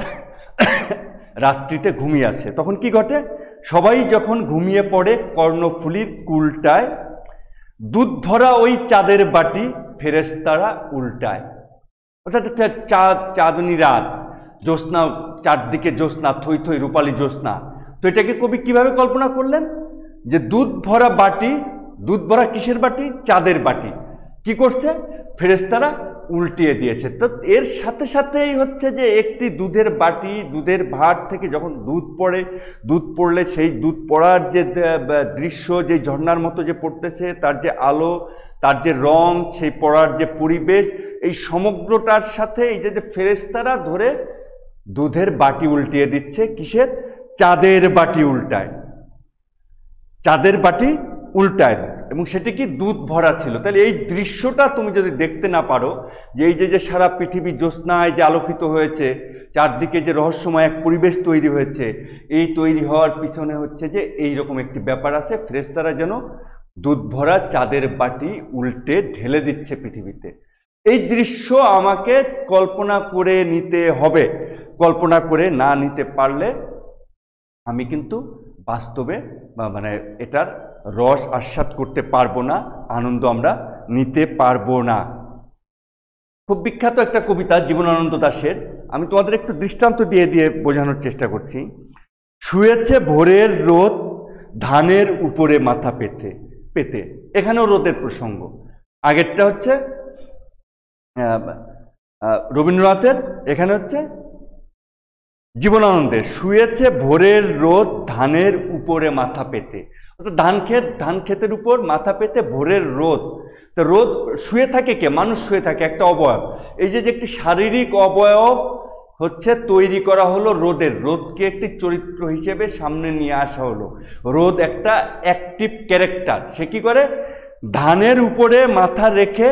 রাত্রিতে ঘুমিয়ে আছে। তখন কি ঘটে? সবাই যখন ঘুমিয়ে পড়ে কর্ণফুলীর কুলটায়, দুধ ভরা ওই চাঁদের বাটি ফেরেশতারা উল্টায়। অর্থাৎ চাঁদনি রাত, জ্যোৎস্না, চারদিকে জ্যোৎস্না, থই থই রূপালী জ্যোৎস্না। তো এটাকে কবি কিভাবে কল্পনা করলেন? যে দুধ ভরা বাটি, দুধ ভরা কিসের বাটি? চাঁদের বাটি। কি করছে? ফেরেশতারা উল্টিয়ে দিয়েছে। তো এর সাথে সাথেই হচ্ছে যে একটি দুধের বাটি, দুধের ভাঁড় থেকে যখন দুধ পড়ে, দুধ পড়লে সেই দুধ পড়ার যে দৃশ্য, যে ঝর্ণার মতো যে পড়তেছে, তার যে আলো, তার যে রং, সেই পড়ার যে পরিবেশ, এই সমগ্রটার সাথে এই যে ফেরেশতারা ধরে দুধের বাটি উল্টিয়ে দিচ্ছে। কিসের? চাঁদের বাটি উল্টায়, চাঁদের বাটি উল্টায়, এবং সেটি কি দুধ ভরা ছিল। তাহলে এই দৃশ্যটা তুমি যদি দেখতে না পারো, যে এই যে সারা পৃথিবী জ্যোৎস্নায় যে আলোকিত হয়েছে, চারদিকে যে রহস্যময় এক পরিবেশ তৈরি হয়েছে, এই তৈরি হওয়ার পিছনে হচ্ছে যে এইরকম একটি ব্যাপার আছে, ফেরেশতারা যেন দুধ ভরা চাঁদের বাটি উল্টে ঢেলে দিচ্ছে পৃথিবীতে। এই দৃশ্য আমাকে কল্পনা করে নিতে হবে। কল্পনা করে না নিতে পারলে আমি কিন্তু বাস্তবে মানে এটার রস আস্বাদ করতে পারবো না, আনন্দ আমরা নিতে পারবো না। খুব বিখ্যাত একটা কবিতা জীবনানন্দ দাশের, আমি তোমাদের একটু দৃষ্টান্ত দিয়ে দিয়ে বোঝানোর চেষ্টা করছি। শুয়েছে ভোরের রোদ ধানের উপরে মাথা পেতে পেতে, এখানেও রোদের প্রসঙ্গ। আগেরটা হচ্ছে রবীন্দ্রনাথের, এখানে হচ্ছে জীবনানন্দের। শুয়েছে ভোরের রোদ ধানের উপরে মাথা পেতে, অর্থাৎ ধান ক্ষেতের উপর মাথা পেতে ভোরের রোদ। তো রোদ শুয়ে থাকে কে? মানুষ শুয়ে থাকে, একটা অবয়ব। এই যে একটি শারীরিক অবয়ব হচ্ছে তৈরি করা হলো রোদের, রোদকে একটি চরিত্র হিসেবে সামনে নিয়ে আসা হলো। রোদ একটা অ্যাক্টিভ ক্যারেক্টার, সে কি করে? ধানের উপরে মাথা রেখে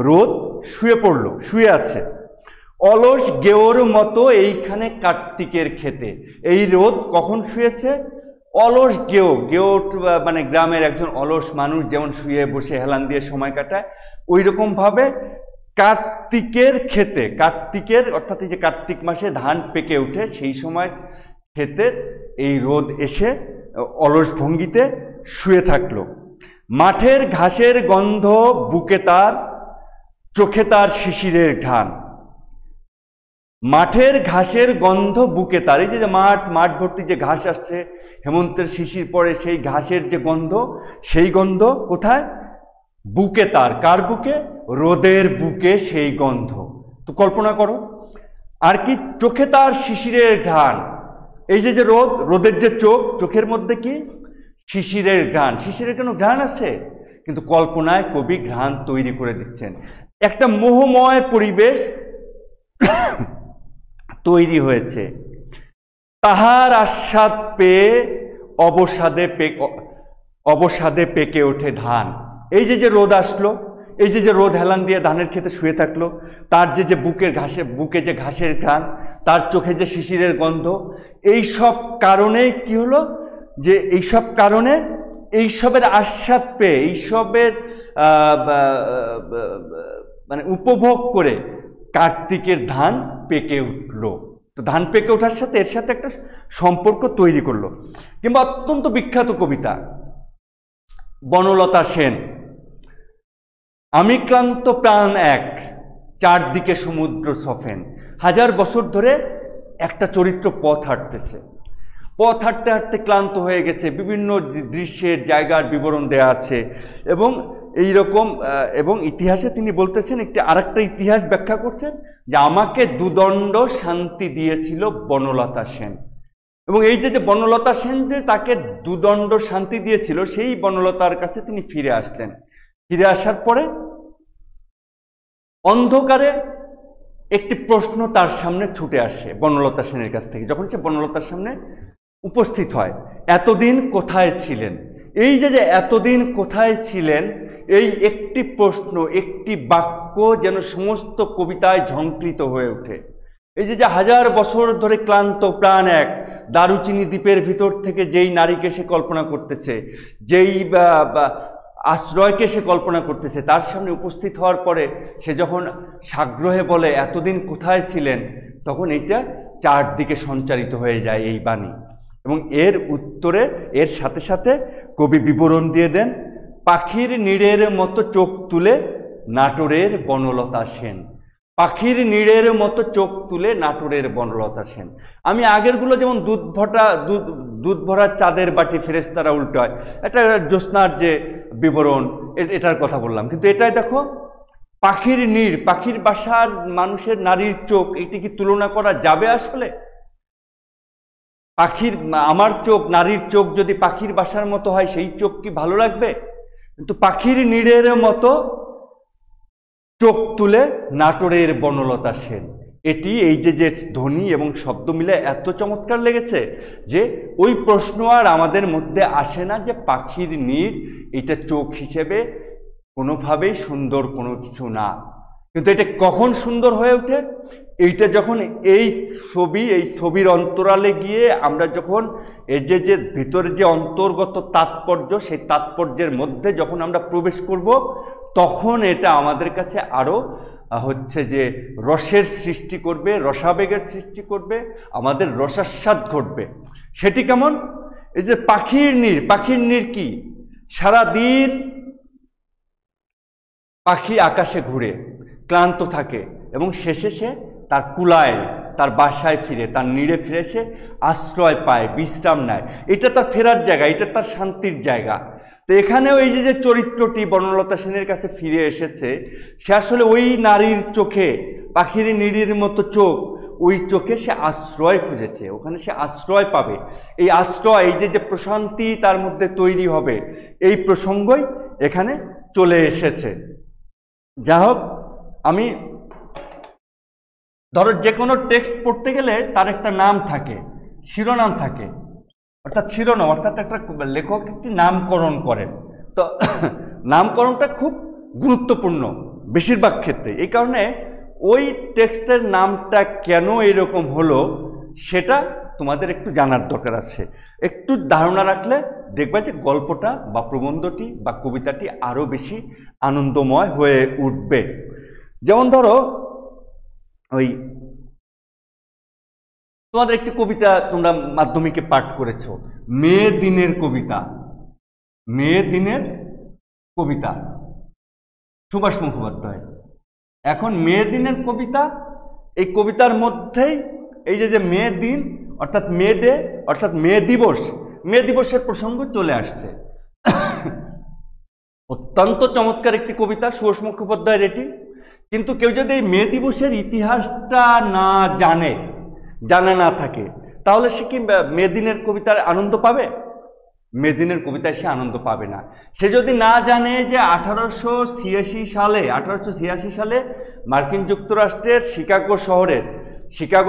রোদ শুয়ে পড়লো, শুয়ে আছে অলস গেওর মতো এইখানে কার্তিকের খেতে। এই রোদ কখন শুয়েছে? অলস গেও, গেও মানে গ্রামের একজন অলস মানুষ যেমন শুয়ে বসে হেলান দিয়ে সময় কাটায়, ওই রকম ভাবে কার্তিকের খেতে, কার্তিকের অর্থাৎ এই যে কার্তিক মাসে ধান পেকে ওঠে, সেই সময় খেতে এই রোদ এসে অলস ভঙ্গিতে শুয়ে থাকলো। মাঠের ঘাসের গন্ধ বুকে তার, চোখে তার শিশিরের ঘ্রাণ। মাঠের ঘাসের গন্ধ বুকে তার, এই যে মাঠ ভর্তি যে ঘাস আসছে, হেমন্তের শিশির পরে সেই ঘাসের যে গন্ধ, সেই গন্ধ কোথায়? বুকে তার। কার বুকে? রোদের বুকে সেই গন্ধ। তো কল্পনা করো। আর কি? চোখে তার শিশিরের ঘ্রাণ। এই যে রোদ, রোদের যে চোখ, চোখের মধ্যে কি? শিশিরের ঘ্রাণ। শিশিরের কোনো ঘ্রাণ আছে? কিন্তু কল্পনায় কবি ঘ্রাণ তৈরি করে দিচ্ছেন, একটা মোহময় পরিবেশ তৈরি হয়েছে। তাহার আস্বাদ পেয়ে অবসাদে পেকে ওঠে ধান। এই যে রোদ আসলো, এই যে রোদ হেলান দিয়ে ধানের খেতে শুয়ে থাকলো, তার যে বুকে যে ঘাসের ঘ্রাণ, তার চোখে যে শিশিরের গন্ধ, এই সব কারণে কি হলো? যে এইসব কারণে এইসবের আস্বাদ পেয়ে, এইসবের মানে উপভোগ করে কার্তিকের ধান পেকে উঠলো। তো ধান পেকে ওঠার সাথে এর সাথে একটা সম্পর্ক তৈরি করলো। কিংবা অত্যন্ত বিখ্যাত কবিতা বনলতা সেন, আমি ক্লান্ত প্রাণ এক, চারদিকে সমুদ্র সফেন। 1000 বছর ধরে একটা চরিত্র পথ হাঁটতেছে, পথ হাঁটতে হাঁটতে ক্লান্ত হয়ে গেছে, বিভিন্ন দৃশ্যের জায়গার বিবরণ দেয়া আছে, এবং এই রকম এবং ইতিহাসে তিনি বলতেছেন, একটি আরেকটা ইতিহাস ব্যাখ্যা করছেন যে আমাকে দুদণ্ড শান্তি দিয়েছিল বনলতা সেন। এবং এই যে বনলতা সেন যে তাকে দুদণ্ড শান্তি দিয়েছিল, সেই বনলতার কাছে তিনি ফিরে আসলেন। ফিরে আসার পরে অন্ধকারে একটি প্রশ্ন তার সামনে ছুটে আসে বনলতা সেনের কাছ থেকে। যখন সে বনলতার সামনে উপস্থিত হয়, এতদিন কোথায় ছিলেন? এই যে এতদিন কোথায় ছিলেন, এই একটি প্রশ্ন, একটি বাক্য যেন সমস্ত কবিতায় ঝঙ্কৃত হয়ে ওঠে। এই যে 1000 বছর ধরে ক্লান্ত প্রাণ এক, দারুচিনি দ্বীপের ভিতর থেকে যেই নারীকে সে কল্পনা করতেছে, যেই আশ্রয়কে সে কল্পনা করতেছে, তার সামনে উপস্থিত হওয়ার পরে সে যখন সাগ্রহে বলে এতদিন কোথায় ছিলেন, তখন এইটা চারদিকে সঞ্চারিত হয়ে যায় এই বাণী। এবং এর উত্তরে এর সাথে সাথে কবি বিবরণ দিয়ে দেন, পাখির নীড়ের মতো চোখ তুলে নাটোরের বনলতা সেন। পাখির নীড়ের মতো চোখ তুলে নাটোরের বনলতা সেন। আমি আগেরগুলো যেমন দুধ ভরা চাঁদের বাটি ফেরেশতারা উল্টায়, এটা জ্যোৎস্নার যে বিবরণ, এটার কথা বললাম, কিন্তু এটাই দেখো পাখির নীড়, পাখির বাসার মানুষের নারীর চোখ, এটি কি তুলনা করা যাবে আসলে? পাখির, আমার চোখ, নারীর চোখ যদি পাখির বাসার মতো হয়, সেই চোখ কি ভালো লাগবে? কিন্তু পাখির নীড়ের মতো চোখ তুলে নাটোরের বনলতা সেন, এটি এই যে ধ্বনি এবং শব্দ মিলে এত চমৎকার লেগেছে যে ওই প্রশ্ন আর আমাদের মধ্যে আসে না যে পাখির নীড় এটা চোখ হিসেবে কোনোভাবেই সুন্দর কোনো কিছু না। কিন্তু এটা কখন সুন্দর হয়ে ওঠে? এইটা যখন এই ছবির অন্তরালে গিয়ে আমরা যখন এই যে ভিতরে যে অন্তর্গত তাৎপর্য, সেই তাৎপর্যের মধ্যে যখন আমরা প্রবেশ করব, তখন এটা আমাদের কাছে আরো হচ্ছে যে রসের সৃষ্টি করবে, রসাবেগের সৃষ্টি করবে, আমাদের রসাস্বাদ ঘটবে। সেটি কেমন? এই যে পাখির নীড় কি? সারাদিন পাখি আকাশে ঘুরে ক্লান্ত থাকে এবং শেষে সে তার কুলায়, তার বাসায় ফিরে, তার নীড়ে ফিরে সে আশ্রয় পায়, বিশ্রাম নেয়। এটা তার ফেরার জায়গা, এটা তার শান্তির জায়গা। তো এখানেও এই যে চরিত্রটি বনলতা সেনের কাছে ফিরে এসেছে, সে আসলে ওই নারীর চোখে, পাখির নীড়ের মতো চোখ, ওই চোখে সে আশ্রয় খুঁজেছে, ওখানে সে আশ্রয় পাবে। এই আশ্রয়, এই যে প্রশান্তি তার মধ্যে তৈরি হবে, এই প্রসঙ্গই এখানে চলে এসেছে। যা হোক, আমি ধরো যে কোনো টেক্সট পড়তে গেলে তার একটা নাম থাকে, শিরোনাম থাকে, অর্থাৎ শিরোনাম, অর্থাৎ একটা লেখক একটি নামকরণ করেন। তো নামকরণটা খুব গুরুত্বপূর্ণ বেশিরভাগ ক্ষেত্রে। এই কারণে ওই টেক্সটের নামটা কেন এরকম হলো সেটা তোমাদের একটু জানার দরকার আছে। একটু ধারণা রাখলে দেখবে যে গল্পটা বা প্রবন্ধটি বা কবিতাটি আরো বেশি আনন্দময় হয়ে উঠবে। যেমন ধরো, ওই তোমাদের একটি কবিতা তোমরা মাধ্যমিকে পাঠ করেছো, মে দিনের কবিতা, মে দিনের কবিতা, সুভাষ মুখোপাধ্যায়। এখন মে দিনের কবিতা, এই কবিতার মধ্যেই এই যে মে দিন অর্থাৎ মে ডে অর্থাৎ মে দিবস, মে দিবসের প্রসঙ্গ চলে আসছে। অত্যন্ত চমৎকার একটি কবিতা সুভাষ মুখোপাধ্যায়ের এটি। কিন্তু কেউ যদি এই মে দিবসের ইতিহাসটা না জানা না থাকে, তাহলে সে কি মে দিনের কবিতার আনন্দ পাবে? মে দিনের কবিতায় সে আনন্দ পাবে না। সে যদি না জানে যে 1886 সালে মার্কিন যুক্তরাষ্ট্রের শিকাগো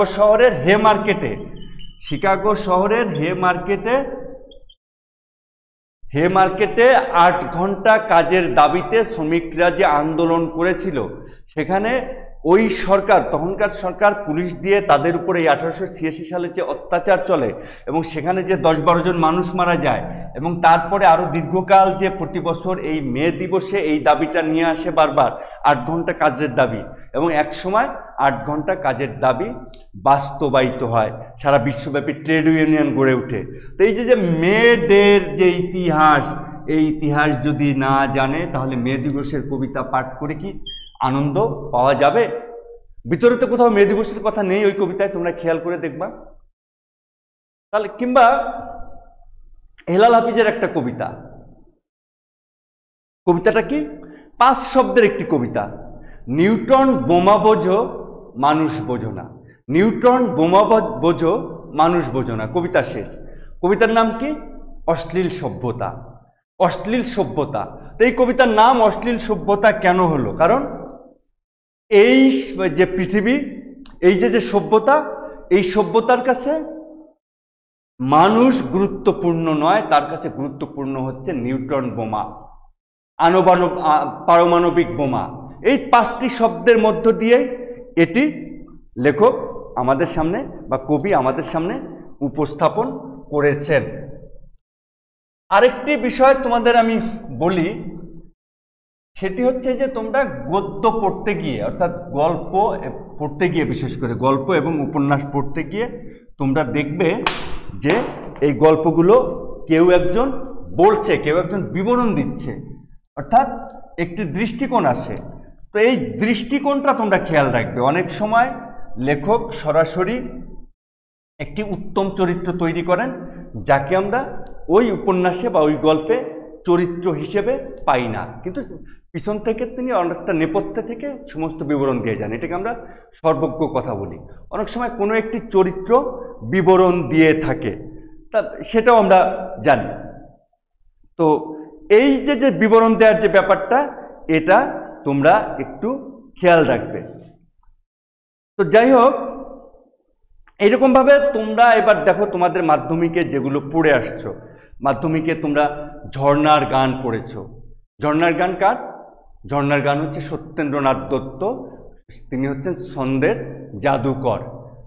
শহরের হে মার্কেটে 8 ঘন্টা কাজের দাবিতে শ্রমিকরা যে আন্দোলন করেছিল, সেখানে ওই সরকার, তখনকার সরকার পুলিশ দিয়ে তাদের উপরে এই 1886 সালে যে অত্যাচার চলে এবং সেখানে যে 10-12 জন মানুষ মারা যায়, এবং তারপরে আরো দীর্ঘকাল যে প্রতি বছর এই মে দিবসে এই দাবিটা নিয়ে আসে বারবার, 8 ঘন্টা কাজের দাবি, এবং এক সময় 8 ঘন্টা কাজের দাবি বাস্তবায়িত হয়, সারা বিশ্বব্যাপী ট্রেড ইউনিয়ন গড়ে ওঠে। তো এই যে মে ডের যে ইতিহাস, এই ইতিহাস যদি না জানে, তাহলে মে দিবসের কবিতা পাঠ করে কি আনন্দ পাওয়া যাবে? ভিতরে তো কোথাও মে দিবসের কথা নেই ওই কবিতায়, তোমরা খেয়াল করে দেখবা। তাহলে কিংবা হেলাল হাফিজের একটা কবিতাটা কি? 5 শব্দের একটি কবিতা, নিউটন বোমা বোঝো মানুষ বোঝো না, নিউটন বোমা বোঝো মানুষ বোঝো না। কবিতা শেষ। কবিতার নাম কি? অশ্লীল সভ্যতা। অশ্লীল সভ্যতা। তো এই কবিতার নাম অশ্লীল সভ্যতা কেন হলো? কারণ এই যে পৃথিবী, এই যে সভ্যতা, এই সভ্যতার কাছে মানুষ গুরুত্বপূর্ণ নয়, তার কাছে গুরুত্বপূর্ণ হচ্ছে নিউটন বোমা, পারমাণবিক বোমা। এই 5টি শব্দের মধ্য দিয়ে এটি লেখক আমাদের সামনে বা কবি আমাদের সামনে উপস্থাপন করেছেন। আরেকটি বিষয় তোমাদের আমি বলি, সেটি হচ্ছে যে তোমরা গদ্য পড়তে গিয়ে, অর্থাৎ গল্প পড়তে গিয়ে, বিশেষ করে গল্প এবং উপন্যাস পড়তে গিয়ে তোমরা দেখবে যে এই গল্পগুলো কেউ একজন বলছে, কেউ একজন বিবরণ দিচ্ছে, অর্থাৎ একটি দৃষ্টিকোণ আছে। তো এই দৃষ্টিকোণটা তোমরা খেয়াল রাখবে। অনেক সময় লেখক সরাসরি একটি উত্তম চরিত্র তৈরি করেন, যাকে আমরা ওই উপন্যাসে বা ওই গল্পে চরিত্র হিসেবে পাই না, কিন্তু পিছন থেকে তিনি অনেকটা নেপথ্যে থেকে সমস্ত বিবরণ দিয়ে যান। এটাকে আমরা সর্বজ্ঞ কথা বলি। অনেক সময় কোনো একটি চরিত্র বিবরণ দিয়ে থাকে, তা সেটাও আমরা জানি। তো এই যে বিবরণ দেওয়ার যে ব্যাপারটা, এটা তোমরা একটু খেয়াল রাখবে। তো যাই হোক, এইরকমভাবে তোমরা এবার দেখো তোমাদের মাধ্যমিকে যেগুলো পড়ে আসছো, মাধ্যমিকে তোমরা ঝর্ণার গান পড়েছো। ঝর্ণার গান কার? ঝর্ণার গান হচ্ছে সত্যেন্দ্রনাথ দত্ত, তিনি হচ্ছেন ছন্দের জাদুকর।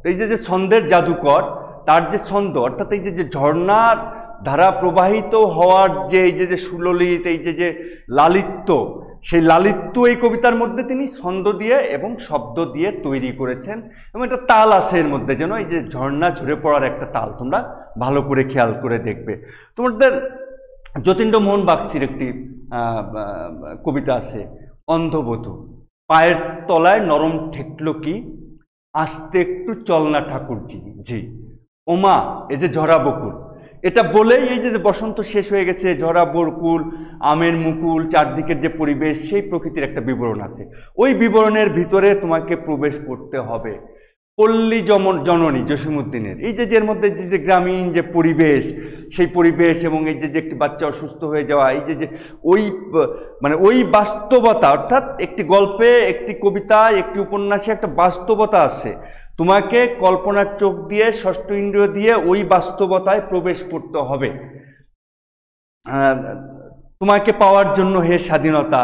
এই যে ছন্দের জাদুকর, তার যে ছন্দ, অর্থাৎ এই যে ঝর্ণার ধারা প্রবাহিত হওয়ার যে এই যে সুললিত, এই যে লালিত্য, সেই লালিত্য এই কবিতার মধ্যে তিনি ছন্দ দিয়ে এবং শব্দ দিয়ে তৈরি করেছেন, এবং একটা তাল আছে এর মধ্যে, যেন এই যে ঝর্ণা ঝরে পড়ার একটা তাল। তোমরা ভালো করে খেয়াল করে দেখবে। তোমাদের যতীন্দ্রমোহন বাগচির একটি কবিতা আছে, অন্ধবধূ। পায়ের তলায় নরম ঠেকলো কি, আস্তে একটু চলনা ঠাকুরজি জি, ওমা এ যে ঝরা বকুল। এটা বলেই এই যে বসন্ত শেষ হয়ে গেছে, ঝরা বকুল, আমের মুকুল, চারদিকের যে পরিবেশ, সেই প্রকৃতির একটা বিবরণ আছে। ওই বিবরণের ভিতরে তোমাকে প্রবেশ করতে হবে। পল্লী জননী জসীমউদ্দিনের এই যে এর মধ্যে যে গ্রামীণ যে পরিবেশ, সেই পরিবেশ, এবং এই যে একটি বাচ্চা অসুস্থ হয়ে যাওয়া, এই যে ওই মানে ওই বাস্তবতা, অর্থাৎ একটি গল্পে, একটি কবিতায়, একটি উপন্যাসে একটা বাস্তবতা আছে। তোমাকে কল্পনার চোখ দিয়ে, ষষ্ঠ ইন্দ্রিয় দিয়ে ওই বাস্তবতায় প্রবেশ করতে হবে। তোমাকে পাওয়ার জন্য হে স্বাধীনতা,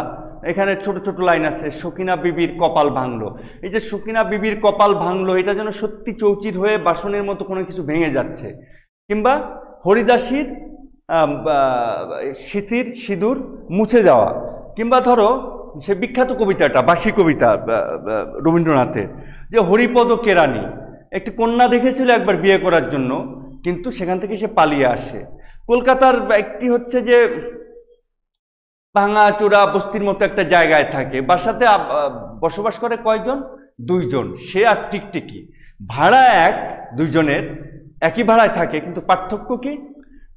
এখানে ছোট ছোট লাইন আছে, সকিনা বিবির কপাল ভাঙলো। এই যে সকিনা বিবির কপাল ভাঙলো, এটা যেন সত্যি চৌচির হয়ে বাসনের মতো কোনো কিছু ভেঙে যাচ্ছে। কিংবা হরিদাসীর স্মৃতির সিঁদুর মুছে যাওয়া। কিংবা ধরো সে বিখ্যাত কবিতাটা, বাসী কবিতা রবীন্দ্রনাথের, যে হরিপদ কেরানি একটি কন্যা দেখেছিল একবার বিয়ে করার জন্য, কিন্তু সেখান থেকে সে পালিয়ে আসে। কলকাতার একটি হচ্ছে যে ভাঙাচোরা বস্তির মতো একটা জায়গায় থাকে, বাসাতে বসবাস করে কয়জন? 2 জন, সে আর টিকটিকি। ভাড়া এক, দুইজনের একই ভাড়ায় থাকে, কিন্তু পার্থক্য কি?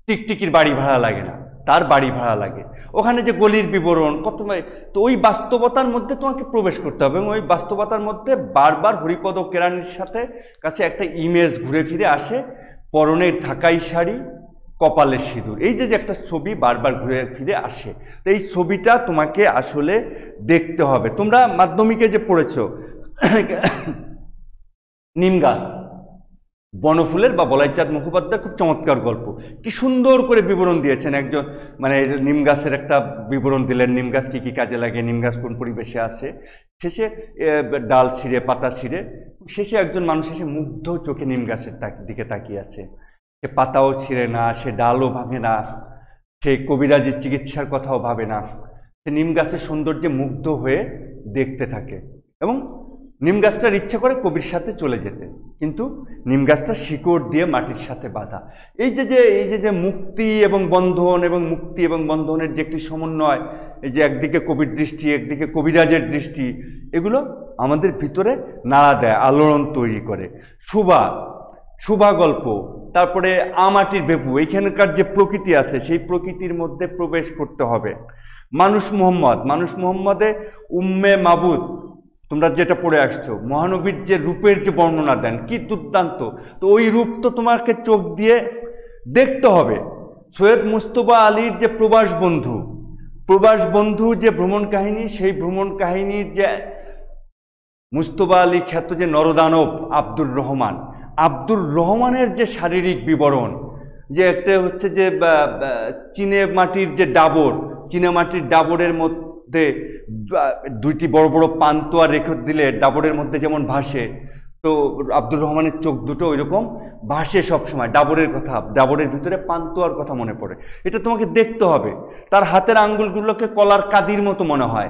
টিকটিকির বাড়ি ভাড়া লাগে না, তার বাড়ি ভাড়া লাগে। ওখানে যে গলির বিবরণ কত, তো ওই বাস্তবতার মধ্যে তোমাকে প্রবেশ করতে হবে, এবং ওই বাস্তবতার মধ্যে বারবার হরিপদ কেরানির সাথে কাছে একটা ইমেজ ঘুরে ফিরে আসে, পরনে ঢাকাই শাড়ি, কপালে সিঁদুর, এই যে একটা ছবি বারবার ঘুরে ফিরে আসে। তো এই ছবিটা তোমাকে আসলে দেখতে হবে। তোমরা মাধ্যমিকে যে পড়েছো নিম গাছ, বনফুলের বা বলাইচাঁদ মুখোপাধ্যায় খুব চমৎকার গল্প, কি সুন্দর করে বিবরণ দিয়েছেন একজন, মানে নিম গাছের একটা বিবরণ দিলেন, নিম গাছ কী কী কাজে লাগে, নিম গাছ কোন পরিবেশে আসে, শেষে ডাল ছিঁড়ে, পাতা ছিঁড়ে, শেষে একজন মানুষ এসে মুগ্ধ চোখে নিম গাছের দিকে তাকিয়ে আছে। সে পাতাও ছিঁড়ে না, সে ডালও ভাঙে না, সে কবিরাজির চিকিৎসার কথাও ভাবে না, সে নিম গাছের সৌন্দর্যে মুগ্ধ হয়ে দেখতে থাকে, এবং নিম গাছটার ইচ্ছা করে কবির সাথে চলে যেতে, কিন্তু নিম গাছটা শিকড় দিয়ে মাটির সাথে বাঁধা। এই যে মুক্তি এবং বন্ধন, এবং মুক্তি এবং বন্ধনের যে একটি সমন্বয়, এই যে একদিকে কবির দৃষ্টি, একদিকে কবিরাজের দৃষ্টি, এগুলো আমাদের ভিতরে নাড়া দেয়, আলোড়ন তৈরি করে। শুভা গল্প, তারপরে আমাটির বেপু, এইখানকার যে প্রকৃতি আছে, সেই প্রকৃতির মধ্যে প্রবেশ করতে হবে। মানুষ মোহাম্মদে উম্মে মাবুদ, তোমরা যেটা পড়ে আসছো, মহানবীর যে রূপের যে বর্ণনা দেন, কি দুর্দান্ত! তো ওই রূপ তো তোমাকে চোখ দিয়ে দেখতে হবে। সৈয়দ মুস্তফা আলীর যে প্রবাস বন্ধু যে ভ্রমণ কাহিনী, সেই ভ্রমণ কাহিনীর যে মুস্তফা আলী খ্যাত যে নরদানব আব্দুর রহমানের যে শারীরিক বিবরণ, যে একটা হচ্ছে যে চীনেমাটির ডাবরের মধ্যে 2টি বড় বড় পান্তুয়া রেখে দিলে ডাবরের মধ্যে যেমন ভাসে, তো আব্দুর রহমানের চোখ দুটো ওইরকম ভাসে সবসময়, ডাবরের ভিতরে পান্তুয়ার কথা মনে পড়ে। এটা তোমাকে দেখতে হবে। তার হাতের আঙ্গুলগুলোকে কলার কাদির মতো মনে হয়।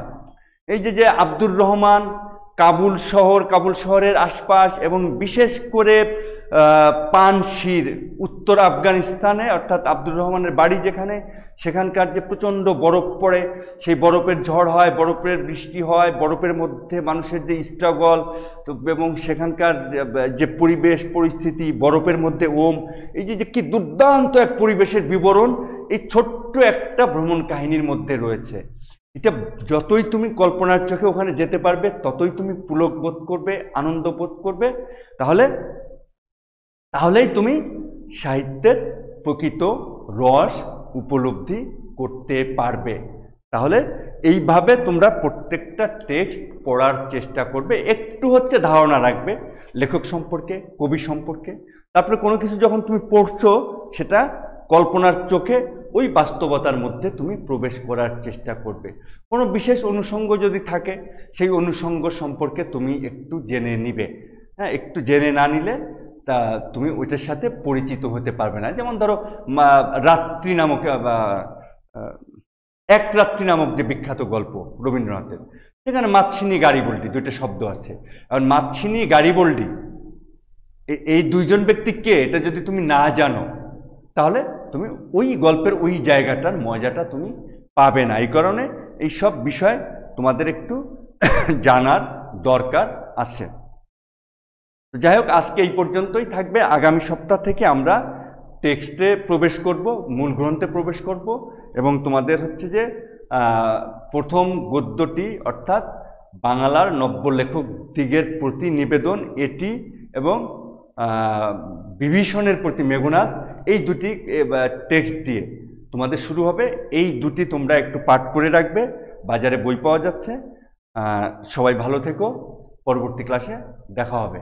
এই যে আব্দুর রহমান কাবুল শহরের আশপাশ, এবং বিশেষ করে পানশির উত্তর আফগানিস্তানে, অর্থাৎ আব্দুর রহমানের বাড়ি যেখানে, সেখানকার যে প্রচণ্ড বরফ পড়ে, সেই বরফের ঝড় হয়, বরফের বৃষ্টি হয়, বরফের মধ্যে মানুষের যে স্ট্রাগল, তো এবং সেখানকার যে পরিবেশ পরিস্থিতি, বরফের মধ্যে এই যে কি দুর্দান্ত এক পরিবেশের বিবরণ, এই ছোট্ট একটা ভ্রমণ কাহিনীর মধ্যে রয়েছে। এটা যতই তুমি কল্পনার চোখে ওখানে যেতে পারবে ততই তুমি পুলক বোধ করবে, আনন্দ বোধ করবে। তাহলেই তুমি সাহিত্যের প্রকৃত রস উপলব্ধি করতে পারবে। তাহলে এইভাবে তোমরা প্রত্যেকটা টেক্সট পড়ার চেষ্টা করবে, একটু হচ্ছে ধারণা রাখবে লেখক সম্পর্কে, কবি সম্পর্কে। তারপরে কোনো কিছু যখন তুমি পড়ছো সেটা কল্পনার চোখে ওই বাস্তবতার মধ্যে তুমি প্রবেশ করার চেষ্টা করবে। কোনো বিশেষ অনুষঙ্গ যদি থাকে সেই অনুষঙ্গ সম্পর্কে তুমি একটু জেনে নিবে। হ্যাঁ, একটু জেনে না নিলে তা তুমি ওইটার সাথে পরিচিত হতে পারবে না। যেমন ধরো রাত্রি নামক এক রাত্রি নামক যে বিখ্যাত গল্প রবীন্দ্রনাথের, সেখানে মাতছিনি গারিবল্ডি দুইটা শব্দ আছে। আর মাতছিনি গারিবল্ডি এই দুইজন ব্যক্তি কে এটা যদি তুমি না জানো তাহলে তুমি ওই গল্পের ওই জায়গাটার মজাটা তুমি পাবে না। এই কারণে এই সব বিষয় তোমাদের একটু জানার দরকার আছে। যাই হোক, আজকে এই পর্যন্তই থাকবে। আগামী সপ্তাহ থেকে আমরা টেক্সটে প্রবেশ করব, মূল গ্রন্থে প্রবেশ করব এবং তোমাদের হচ্ছে যে প্রথম গদ্যটি অর্থাৎ বাংলার নব্য লেখক দিগের প্রতি নিবেদন এটি এবং বিভীষণের প্রতি মেঘনাদ, এই দুটি টেক্সট দিয়ে তোমাদের শুরু হবে। এই দুটি তোমরা একটু পাঠ করে রাখবে, বাজারে বই পাওয়া যাচ্ছে। সবাই ভালো থেকো, পরবর্তী ক্লাসে দেখা হবে।